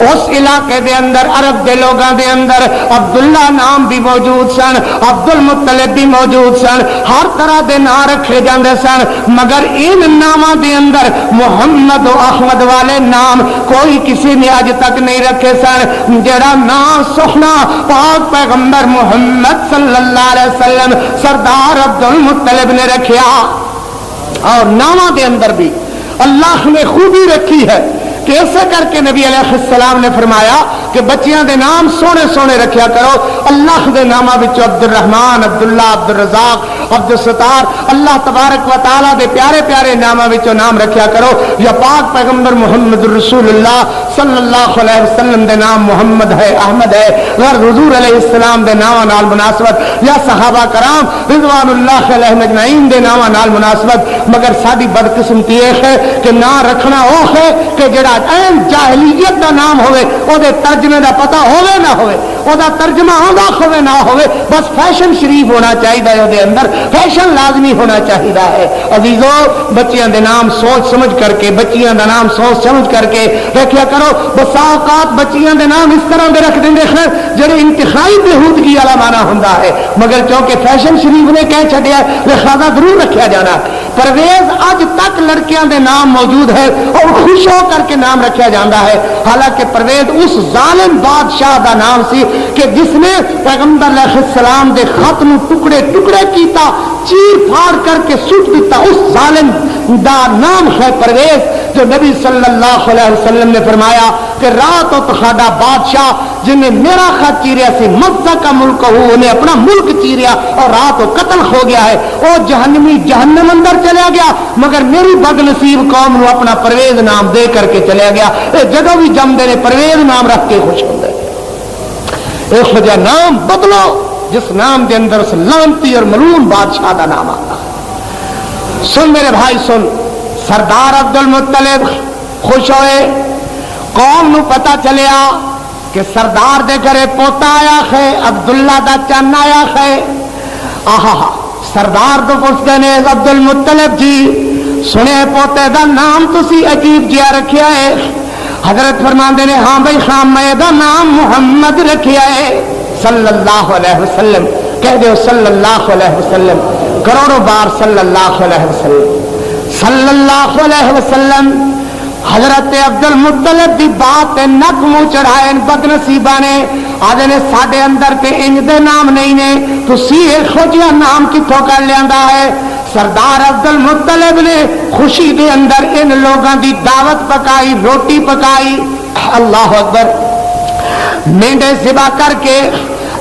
اس علاقے دے اندر عرب دے لوگاں دے اندر عبداللہ نام بھی موجود سن, عبد المطلب بھی موجود سن, ہر طرح دے نام رکھے جاندے سن, مگر ان ناماں دے اندر محمد و احمد والے نام کوئی کسی نے آج تک نہیں رکھے سن. جڑا نام سخنا پاک پیغمبر محمد صلی اللہ علیہ وسلم سردار عبد المطلب نے رکھیا. اور ناماں دے اندر بھی اللہ نے خوبی رکھی ہے کہ ایسے کر کے نبی علیہ السلام نے فرمایا کہ بچیاں دے نام سونے سونے رکھیا کرو. اللہ دے نامہ وچ عبد الرحمن, عبداللہ, عبد الرزاق, عبد الستار, اللہ تبارک و تعالی دے پیارے پیارے نامہ وچ نام رکھیا کرو. یا پاک پیغمبر محمد رسول اللہ صلی اللہ علیہ وسلم دے نام محمد ہے, احمد ہے, غیر حضور علیہ السلام دے نام نال مناسبت, یا صحابہ کرام رضوان اللہ علیہم اجمعین دے نام نال مناسبت. مگر ساری بدقسمتی یہ ہے کہ نام رکھنا وہ ہے کہ جڑا این جاہلیت دا نام ہوئے او دے ترجمے دا پتہ ہوئے نہ ہوئے, او دا ترجمہ آندا ہوئے نہ ہوئے, بس فیشن شریف ہونا چاہیے ہے, دے اندر فیشن لازمی ہونا چاہیے ہے. عزیزو بچیاں دے نام سوچ سمجھ کر کے, بچیاں دا نام سوچ سمجھ کر کے رکھیا کرو. بسا اوقات بچیاں دے نام اس طرح دے رکھ دیں خیر جڑے انتہائی بےہودگی والا مانا ہوندا ہے, مگر چونکہ فیشن شریف نے کہہ چھڈیا لہذا ضرور رکھیا جانا. پرویز اج تک لڑکیاں دے نام موجود ہے اور خوش ہو کر کے نام رکھا جاتا ہے. حالانکہ پرویز اس ظالم بادشاہ دا نام سی کہ جس نے پیغمبر علیہ السلام دے خط نو ٹکڑے ٹکڑے کیتا, چیر پھاڑ کر کے سٹ دیتا. اس ظالم دا نام ہے پرویز, جو نبی صلی اللہ علیہ وسلم نے فرمایا کہ رات و تخاڈا بادشاہ جن نے میرا خط چیریا سی مکہ کا ملک ہو, انہیں اپنا ملک چیریا اور رات و قتل ہو گیا ہے, وہ جہنمی جہنم اندر چلا گیا, مگر میری بد نصیب قوم نو اپنا پرویز نام دے کر کے چلا گیا. جدوں بھی جمدے نے پرویز نام رکھ کے خوش ہوندے. اس وجہ نام بدلو جس نام دے اندر اس لعنتی اور ملعون بادشاہ دا نام آتا. سن میرے بھائی سن, سردار عبد المطلب خوش ہوئے. قوم نو پتہ چلیا کہ سردار دے گھرے پوتا آیا ہے, عبداللہ دا چن آیا ہے. آہا سردار تو پوچھتے نے عبد المطلب جی سنے پوتے دا نام تسی عجیب جیا رکھیا ہے. حضرت فرماندے نے ہاں بھائی خام میں دا نام محمد رکھیا ہے صلی اللہ علیہ وسلم. کہہ دیو صلی اللہ علیہ وسلم, کروڑوں بار صلی اللہ علیہ وسلم, صلی اللہ علیہ وسلم. حضرت عبد المطلب دی بات تے نک منہ چڑھائے بد نصیبہ نے, آدھے نے ساڈے اندر تے انج دے نام نہیں نے, تسی ایک جہا نام کتوں کر لیندا ہے. سردار عبد المطلب نے خوشی دے اندر ان لوگاں دی دعوت پکائی, روٹی پکائی. اللہ اکبر. مینڈے ذبح کر کے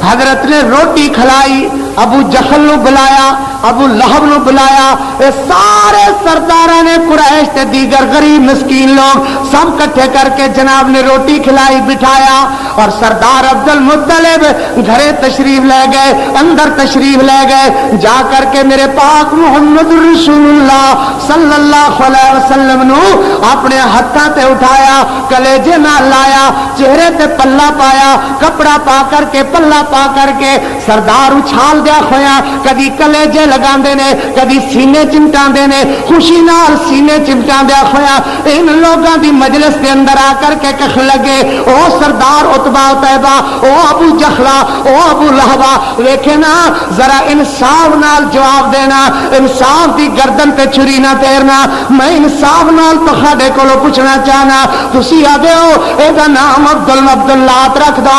حضرت نے روٹی کھلائی, ابو جہل نو بلایا، ابو لہب نو بلایا، اے سارے سرداراں نے قریش تے دیگر غریب مسکین لوگ سب کٹھے کر کے جناب نے روٹی کھلائی بٹھایا، اور سردار عبد المطلب گھرے تشریف لے گئے، اندر تشریف لے گئے، جا کر کے میرے پاک محمد رسول اللہ صلی اللہ علیہ وسلم نو اپنے ہاتھاں تے اٹھایا، کلیجے نال لایا، چہرے تے پلہ پایا، کپڑا پا کر کے پلہ پا کر کے سردار اچھال دیا ہویا، کدی کلیجے لگاندے نے، کدی سینے چمٹاندے نے، خوشی نال سینے چمٹاندیا ہویا ان لوگاں دی مجلس دے اندر آ کر کے کہن لگے، او سردار عتبہ طیبہ، او ابو جہلا، او ابو لہبا، ویکھے نا ذرا انصاف نال جواب دینا، انصاف دی گردن تے چھری نہ تیرنا، میں انصاف نال تہاڈے کولوں پوچھنا چاہنا، تسی آدے ہو اے دا نام عبد اللات رکھ دو،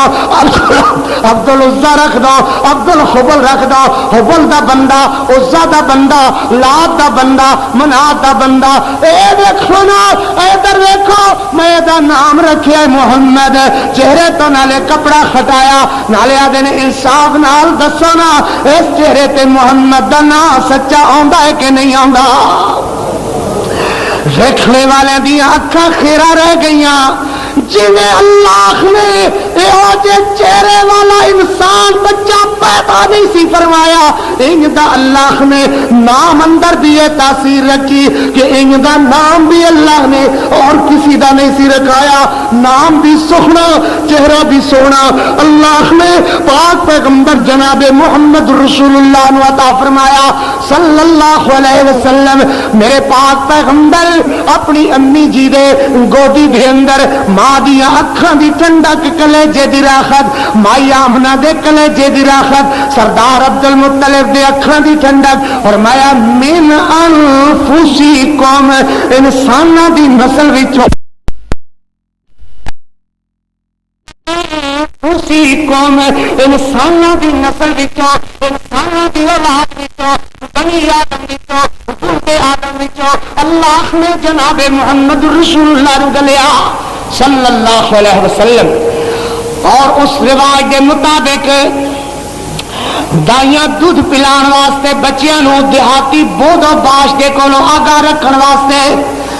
عبد العزا رکھ دو، عبد الحبل رکھ دو، حبل دا بندہ، عزا دا بندہ، لات دا بندہ، منات دا بندہ، اے دیکھو نا ادھر دیکھو میں دا نام رکھیا محمد، چہرے تو نالے کپڑا ہٹایا، نالے آدھے نے انصاف نال دسو نا اس چہرے تے محمد دا نام سچا آندا ہے کہ نہیں آندا؟ دیکھنے والے دیاں اکھاں خیرہ رہ گئیاں، جنہیں اللہ نے یہ چہرے والا انسان بچہ پیدا نہیں سی فرمایا، انج دا اللہ نے نام اندر بھی یہ تاثیر رکھی کہ انج دا نام بھی اللہ نے اور کسی دا نہیں سی رکھایا، نام بھی سونا چہرہ بھی سونا اللہ نے پاک پیغمبر جناب محمد رسول اللہ نے عطا فرمایا صلی اللہ علیہ وسلم۔ میرے پاک پیغمبر اپنی امی جی دے گودی دے اندر ماں دیا اکھاں دی ٹھنڈک کلیجے دی راحت، مائی آمنہ دے کلیجے دی راحت، سردار عبد المطلب دے اکھاں دی ٹھنڈک، اور مایا من انفسکم انساناں دی نسل وچوں انفسکم انساناں دی نسل وچوں انساناں دی اولاد وچوں بنی آدم وچوں ولد آدم وچوں اللہ نے جناب محمد رسول اللہ نو گلیا صلی اللہ علیہ وسلم، اور اس رواج کے مطابق دائیاں دودھ پلان واسطے بچیاں نو دیہاتی بود و باش کے کولوں آگاہ رکھن واسطے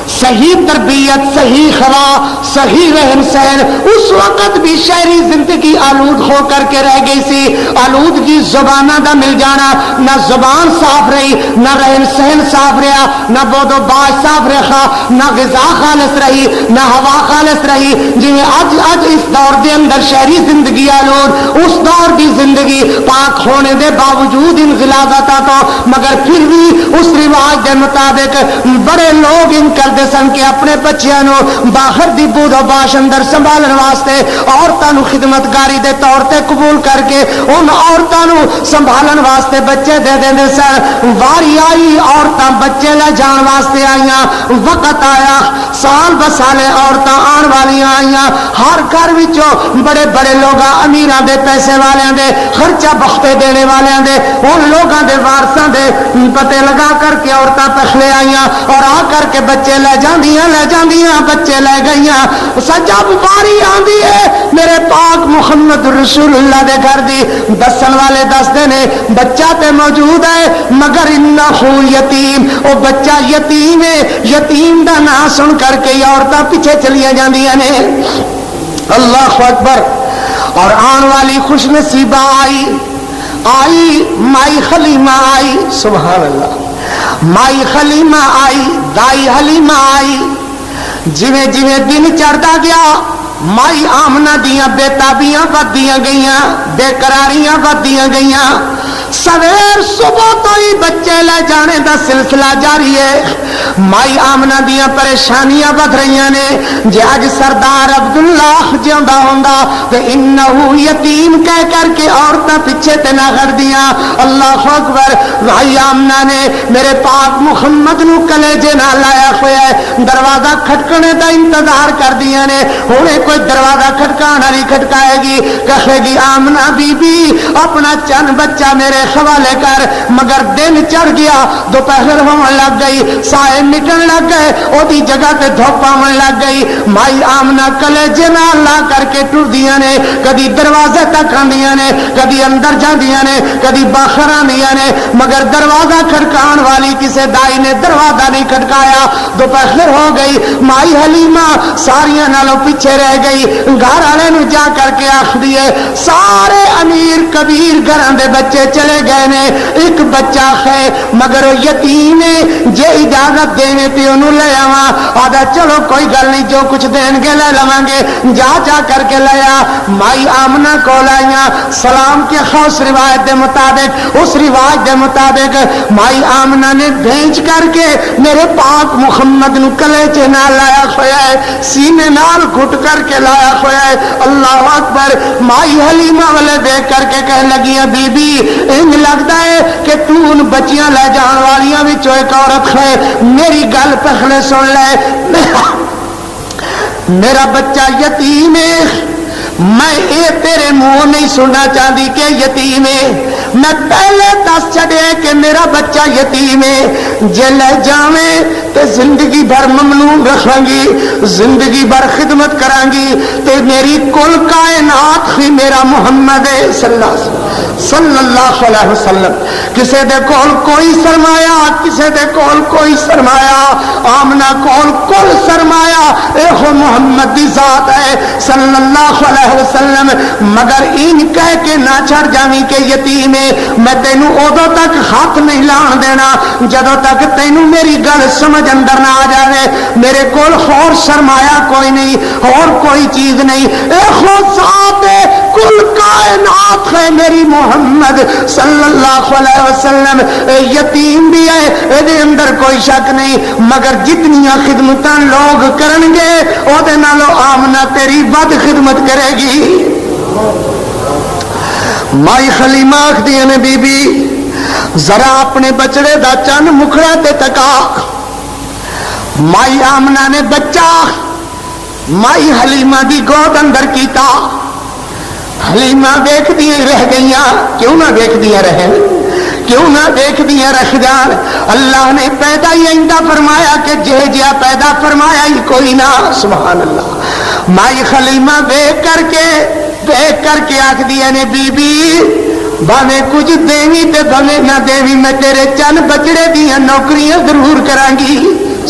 صحیح تربیت، صحیح خوا، صحیح رہن سہن، اس وقت بھی شہری زندگی آلود ہو کر کے رہ گئی سی، آلودگی زبانہ دا مل جانا، نہ زبان صاف رہی، نہ رہن سہن صاف رہا، نہ بود و باش صاف رکھا، نہ غذا خالص رہی، نہ ہوا خالص رہی، جی اج اس دور دے اندر شہری زندگی آلود، اس دور دی زندگی پاک ہونے دے باوجود ان غلاظتاں تو، مگر پھر بھی اس رواج دے مطابق بڑے لوگ ان کر سن کہ اپنے بچیاں نو باہر دی بود و باش اندر سنبھالن واسطے عورتاں نو خدمتگاری دے طور تے قبول کر کے ان عورتاں نو سنبھالن واسطے بچے دے دیندے سن، واری آئی عورتاں بچے لے جان واسطے آئیاں، وقت آیا سال بسالے عورتاں آن والیاں آئیاں، ہر گھر وچوں بڑے بڑے لوگاں امیراں دے پیسے والیاں دے خرچہ بختے دینے والیاں دے ان لوگاں دے وارثاں دے پتے لگا کر کے عورتاں پخلے آئیاں اور آ کر کے بچے لے جاندیاں بچے لے گئیاں، سجب باری آندی ہے میرے پاک محمد رسول اللہ دے گھر دی، دسن والے دستے نے بچہ تے موجود ہے مگر انہو یتیم، او بچہ یتیم ہے، یتیم دا نام سن کر کے عورتاں پیچھے چلیاں جاندیاں نے، اللہ اکبر۔ اور آن والی خوش نصیبہ آئی مائی حلیمہ آئی، سبحان اللہ، مائی حلیمہ آئی، دائی حلیمہ آئی، جویں جویں دن چڑھتا گیا مائی آمنہ دیاں بے تابیاں بدیاں گئیاں، بے قراریاں بدیاں گئیاں، سویر صبح تو ہی بچے لے جانے دا سلسلہ جاری ہے، مائی آمنہ دیاں پریشانیاں بد رہی نے، جے اج سردار عبداللہ جیوندا ہوندا تے انہو یتیم کہہ کر کے عورتاں پیچھے تے نہ کر دیاں، اللہ اکبر۔ مائی آمنہ نے میرے پاک محمد نو کلیجے نہ لایا ہوا ہے، دروازہ کھٹکنے دا انتظار کر دیاں نے، ہونے کوئی دروازہ کھٹکانا نہیں کھٹکائے گی، کہے گی آمنہ بی بی اپنا چند بچہ میرے حوالے کر، مگر دن چڑھ گیا، دوپہر ہون لگ گئی، سائے مٹن لگ گئے، او دی جگہ تے دھوپ آون لگ گئی۔ مائی آمنہ کلیجے نال لا کر کے ٹردیاں نے، کدی دروازے تک آندیاں نے، کدی اندر جاندیاں نے، کدی باہر آندیاں نے، مگر دروازہ کھڑکان والی کسے دائی نے دروازہ نہیں کھڑکایا۔ دوپہر ہو گئی، مائی حلیمہ ساریاں نالوں پیچھے رہ گئی، گھر والے نو جا کر کے آخ دیے سارے امیر کبیر گھراں دے بچے چلے گئے نے، ایک بچہ ہے مگر یتیم ہے، جے اجازت دینے تے انہوں لے آواں۔ آدھا چلو کوئی گل نہیں، جو کچھ دین گے لے لواں گے، جا کر کے لیا۔ مائی آمنہ کو لائیاں، سلام کے خاص روایت دے مطابق، اس رواج دے مطابق مائی آمنہ نے بھیج کر کے میرے پاک محمد نو کلیجے نال لایا ہویا ہے، سینے نال گھٹ کر کے لایا ہویا ہے۔ اللہ اکبر۔ مائی حلیمہ والے دیکھ کر کے کہنے لگی بی بی انج لگتا ہے کہ تو ان بچیاں لے جان والیاں وچوں ایک عورت ہے، میری گل پہلے سن لے، میرا بچہ یتیم ہے، میں اے تیرے منہ نہیں سننا چاہتی کہ یتیم ہے، میں پہلے دس چھڑے کہ میرا بچہ یتیم ہے، جے لے جاویں تے زندگی بھر ممنون رکھاں گی، زندگی بھر خدمت کران گی، تے میری کل کائنات ہی میرا محمد ہے صلی اللہ علیہ وسلم۔ کسے دے کول کوئی سرمایہ، کسے دے کول کوئی سرمایہ، آمنہ کول کل سرمایہ اے ہو محمد دی ذات ہے صلی اللہ علیہ وسلم۔ مگر ان کہہ کے نہ چھڑ جاویں کہ یتیم ہے، میں تینوں ادو تک ہاتھ نہیں لان دینا جدو تک تینوں میری گل سمجھ اندر نہ آ جائے۔ میرے کول اور سرمایہ کوئی نہیں، اور کوئی چیز نہیں، اے خود ذات ہے کل کائنات ہے میری محمد صلی اللہ علیہ وسلم۔ اے یتیم بھی ہے، اے دے اندر کوئی شک نہیں، مگر جتنیاں خدمتاں لوگ کرن گے او دے نالوں آمنہ تیری ود خدمت کرے گی۔ مائی حلیمہ آکھدی نے بی بی ذرا اپنے بچڑے دا چن مکھڑا تے تکا۔ مائی آمنہ نے بچہ مائی حلیمہ دی گود اندر کیتا۔ حلیمہ دیکھ دیئے رہ گئیاں، کیوں نہ دیکھ دیئے رہیں، کیوں نہ دیکھ دیئے رہ جان۔ اللہ نے پیدا ہی ایندہ فرمایا کہ جہ جیا پیدا فرمایا ہی کوئی نہ، سبحان اللہ۔ مائی حلیمہ دیکھ کر کے آکھ دیا نے بی بی باویں کچھ دیوی تے باویں نہ دیوی میں تیرے چند بچڑے دیاں نوکریاں ضرور کران گی،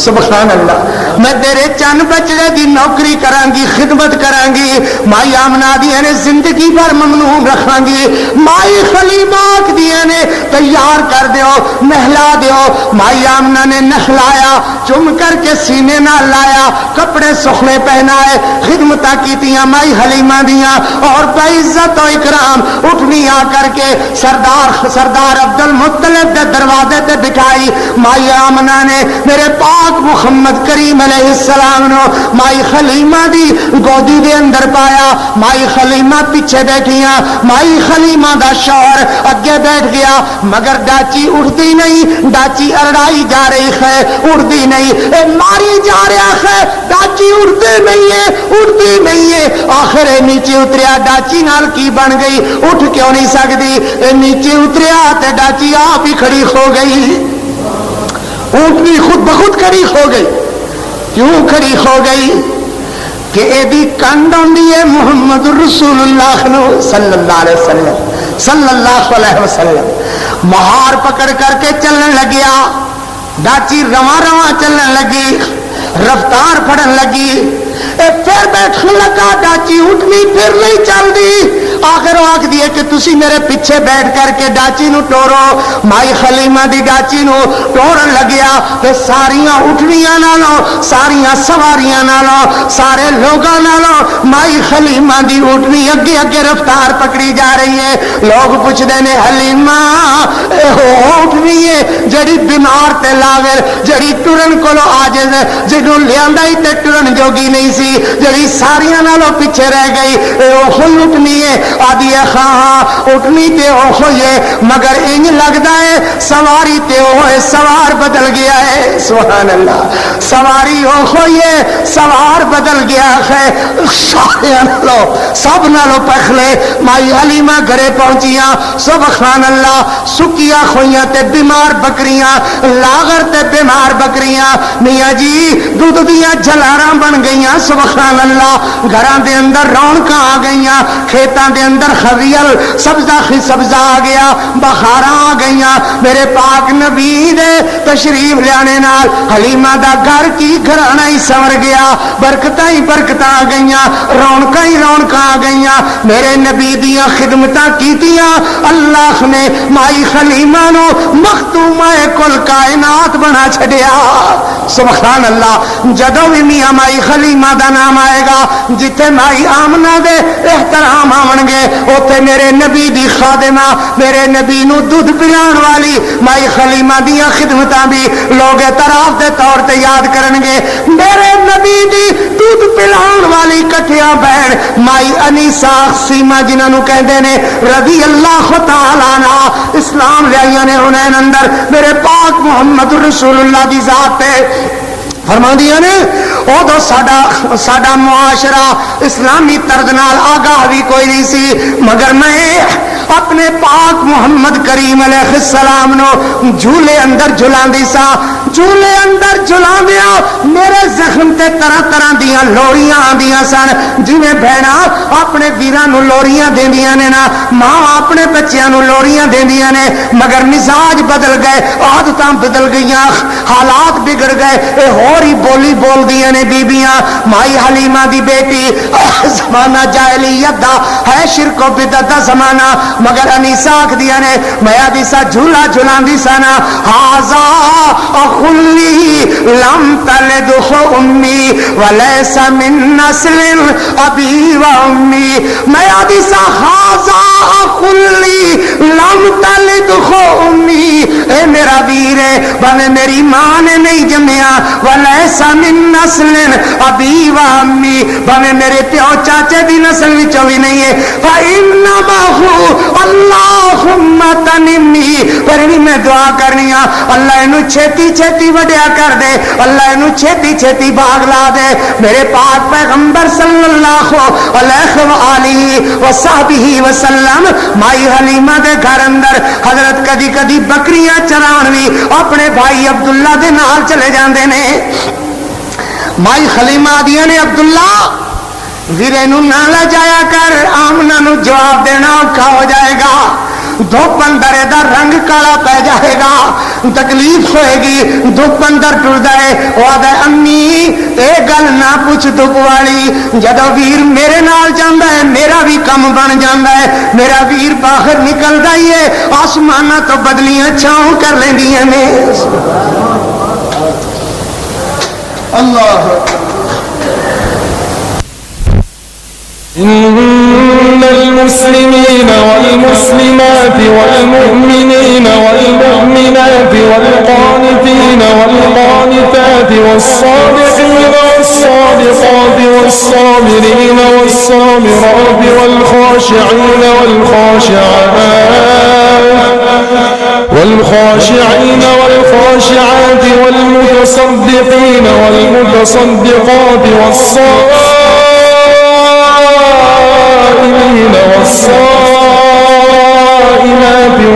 سبحان اللہ، میں تیرے چند بچڑے دی نوکری کران گی، خدمت کران گی۔ مائی آمنہ دیا نے زندگی بھر ممنون رکھان گی۔ مائی حلیمہ دیا نے تیار کر دیو، نہلا دیو۔ مائی آمنہ نے نہلایا، چم کر کے سینے نہ لایا، کپڑے سخنے پہنائے، خدمتاں کیتیاں مائی حلیمہ دیاں، اور بعزت و اکرام اٹھنی آ کر کے سردار عبد المطلب دے دروازے تے بٹھائی۔ مائی آمنہ نے میرے پاک محمد کریم علیہ السلام نو مائی حلیمہ دی گودی دے اندر پایا۔ مائی حلیمہ پیچھے بیٹھیاں، مائی حلیمہ دا شوہر اگے بیٹھ گیا، مگر ڈاچی اڑتی نہیں، ڈاچی ارڑائی جا رہی ہے، اڑتی نہیں، اے ماری جا رہا ہے، ڈاچی اڑتی نہیں ہے، اڑتی نہیں ہے۔ آخر نیچے اتریا، ڈاچی نال کی بن گئی، اٹھ کیوں نہیں سکتی؟ نیچے اتریا تے ڈاچی آپ ہی کھڑی ہو گئی، اونٹنی خود بخود کھڑی ہو گئی۔ کیوں کھڑی ہو گئی؟ کہ ایدی کنڈ ہوندی ہے محمد رسول اللہ صلی اللہ علیہ وسلم، صلی اللہ علیہ وسلم۔ مہار پکڑ کر کے چلنے لگیا، ڈاچی رواں رواں چلنے لگی، رفتار پھڑن لگی، پھر بیٹھنے لگا، ڈاچی اٹھنی پھر نہیں چل دی۔ آخر آکھ دیے کہ تسی میرے پیچھے بیٹھ کر کے ڈاچی نو ٹورو۔ مائی حلیمہ دی ڈاچی نو ٹورن لگیا، تے ساریاں اٹھنیاں نالوں، ساریاں سواریاں نالوں، سارے لوگاں نالوں مائی حلیمہ دی اٹھنی اگے اگے رفتار پکڑی جا رہی ہے۔ لوگ پوچھ دے نے حلیمہ اٹھنی ہے جڑی بیمار تے لاغر، جڑی ٹرن کولو عاجز ہے، جنوں لیاندا ہی تے ٹرن جوگی نہیں سی، جڑی ساریاں نالوں پیچھے رہ گئی، وہ اٹھنی ہے۔ وادی خواہاں اٹھنی تے او ہوئے مگر انج لگدا ہے سواری تے ہوئے سوار بدل گیا ہے. سبحان اللہ. سواری او ہوئے سوار بدل گیا ہے. سارے نالو سب نالو پخلے مائی حلیمہ گھرے پہنچیاں. سبحان اللہ. سکیاں کھوئیاں تے بیمار بکریاں لاغر تے بیمار بکریاں میاں جی دودھ دیاں جلاراں بن گئیاں. سبحان اللہ. گھراں دے اندر رونقاں آ گئیاں. کھیتاں دے اندر خریل سبزہ ہی سبزہ آ گیا. بخاراں آ گئیاں. میرے پاک نبی دے تشریف لیانے نال حلیمہ دا گھر کی گھرانہ ہی سنور گیا. برکتاں ہی برکتاں آ گئیاں. رونقاں ہی رونقاں آ گئیاں. میرے نبی دیاں خدمتاں کیتیاں. اللہ نے مائی حلیمہ نو مختومہ کل کائنات بنا چھڈیا. سبحان اللہ. جدوں بھی میاں مائی حلیمہ دا نام آئے گا جتھے مائی آمنہ دے احترام آون گے اوتھے میرے نبی دی خادمہ میرے نبی نو دودھ پلان والی مائی حلیمہ دیاں خدمتاں بھی لوگ اعتراف دے طور تے یاد کرن گے. میرے نبی دی دودھ پلان والی کٹھیاں بہن مائی انیسہ سیما جنہاں نو کہندے نے رضی اللہ تعالی عنہ اسلام لے آئیاں نے انہیں اندر میرے پاک محمد رسول اللہ دی ذات تے فرما دیا نے ادو ساڈا معاشرہ اسلامی طرز نال آگاہ بھی کوئی نہیں سی مگر میں اپنے پاک محمد کریم علیہ السلام نو جھولے اندر جھلاندی سا. جھولے اندر جھلاندیا میرے زخم تے طرح طرح دیاں لوڑیاں آندیاں سن. جویں بہنا اپنے ویراں نو لوڑیاں دیندیاں نے نا ماں اپنے بچیاں نو لوڑیاں دیندیاں نے مگر مزاج بدل گئے عادتاں بدل گئیاں حالات بگڑ گئے. اے ہوری بولی بول دیاں نے بیبیاں. مائی حلیمہ دی بیٹی زمانہ جاہلیت دا ہے شرک و بدعت دا زمانہ مگر انیسہ آکھ دیا نے میں دیسا جھولا جھلاندی سا نا ہازا اخلی لم تلد امی ولیس من نسل ابی و امی. میں دیسا ہازا اخلی لم تلد امی اے میرا ویر ہے بھاوے میری ماں نے نہیں جمیا ولیس من نسل ابی و امی بھاوے میرے پیو چاچے دی نسل وچوں بھی نہیں ہے. فإنما هو اللہم تنمی پر میں دعا کرنی ہاں اللہ انہوں چھیتی چھیتی وڈیا کر دے اللہ انہوں چھیتی چھیتی باغ لا دے. میرے پاک پیغمبر صلی اللہ علیہ وآلہ وصحبہ وسلم مائی حلیمہ دے گھر اندر حضرت کدی کدی بکریاں چران بھی اپنے بھائی عبداللہ دے نال چلے جاندے نے. مائی حلیمہ دیا نے عبداللہ ویرے نو نہ لے جایا کر آمنہ نو جواب دینا اوکھا ہو جائے گا. دھوپ اندر دا رنگ کالا پہ جائے گا تکلیف ہوئے گی. دھوپ اندر ٹر دے وہ آدھے امی اے گل نہ پوچھ دھوپ والی جدو ویر میرے نال جاندہ ہے میرا بھی کم بن جاندہ ہے. میرا ویر باہر نکل دائی ہے آسمانہ تو بدلیاں چھاؤں کر لیں دیئے نے. اللہ إن المسلمين والمسلمات والمؤمنين والمؤمنات والقانتين والقانتات والصادقين والصادقات والصابرين والصابرات والخاشعين والخاشعين والخاشعات والمتصدقين والمتصدقات والصائمين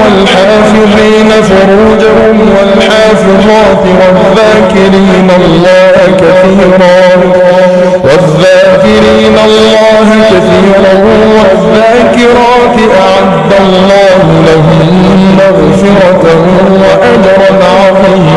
والحافظين فروجهم والحافظات والذاكرين الله كثيرا والذاكرات أعد الله لهم مغفرة وأجرا عظيما.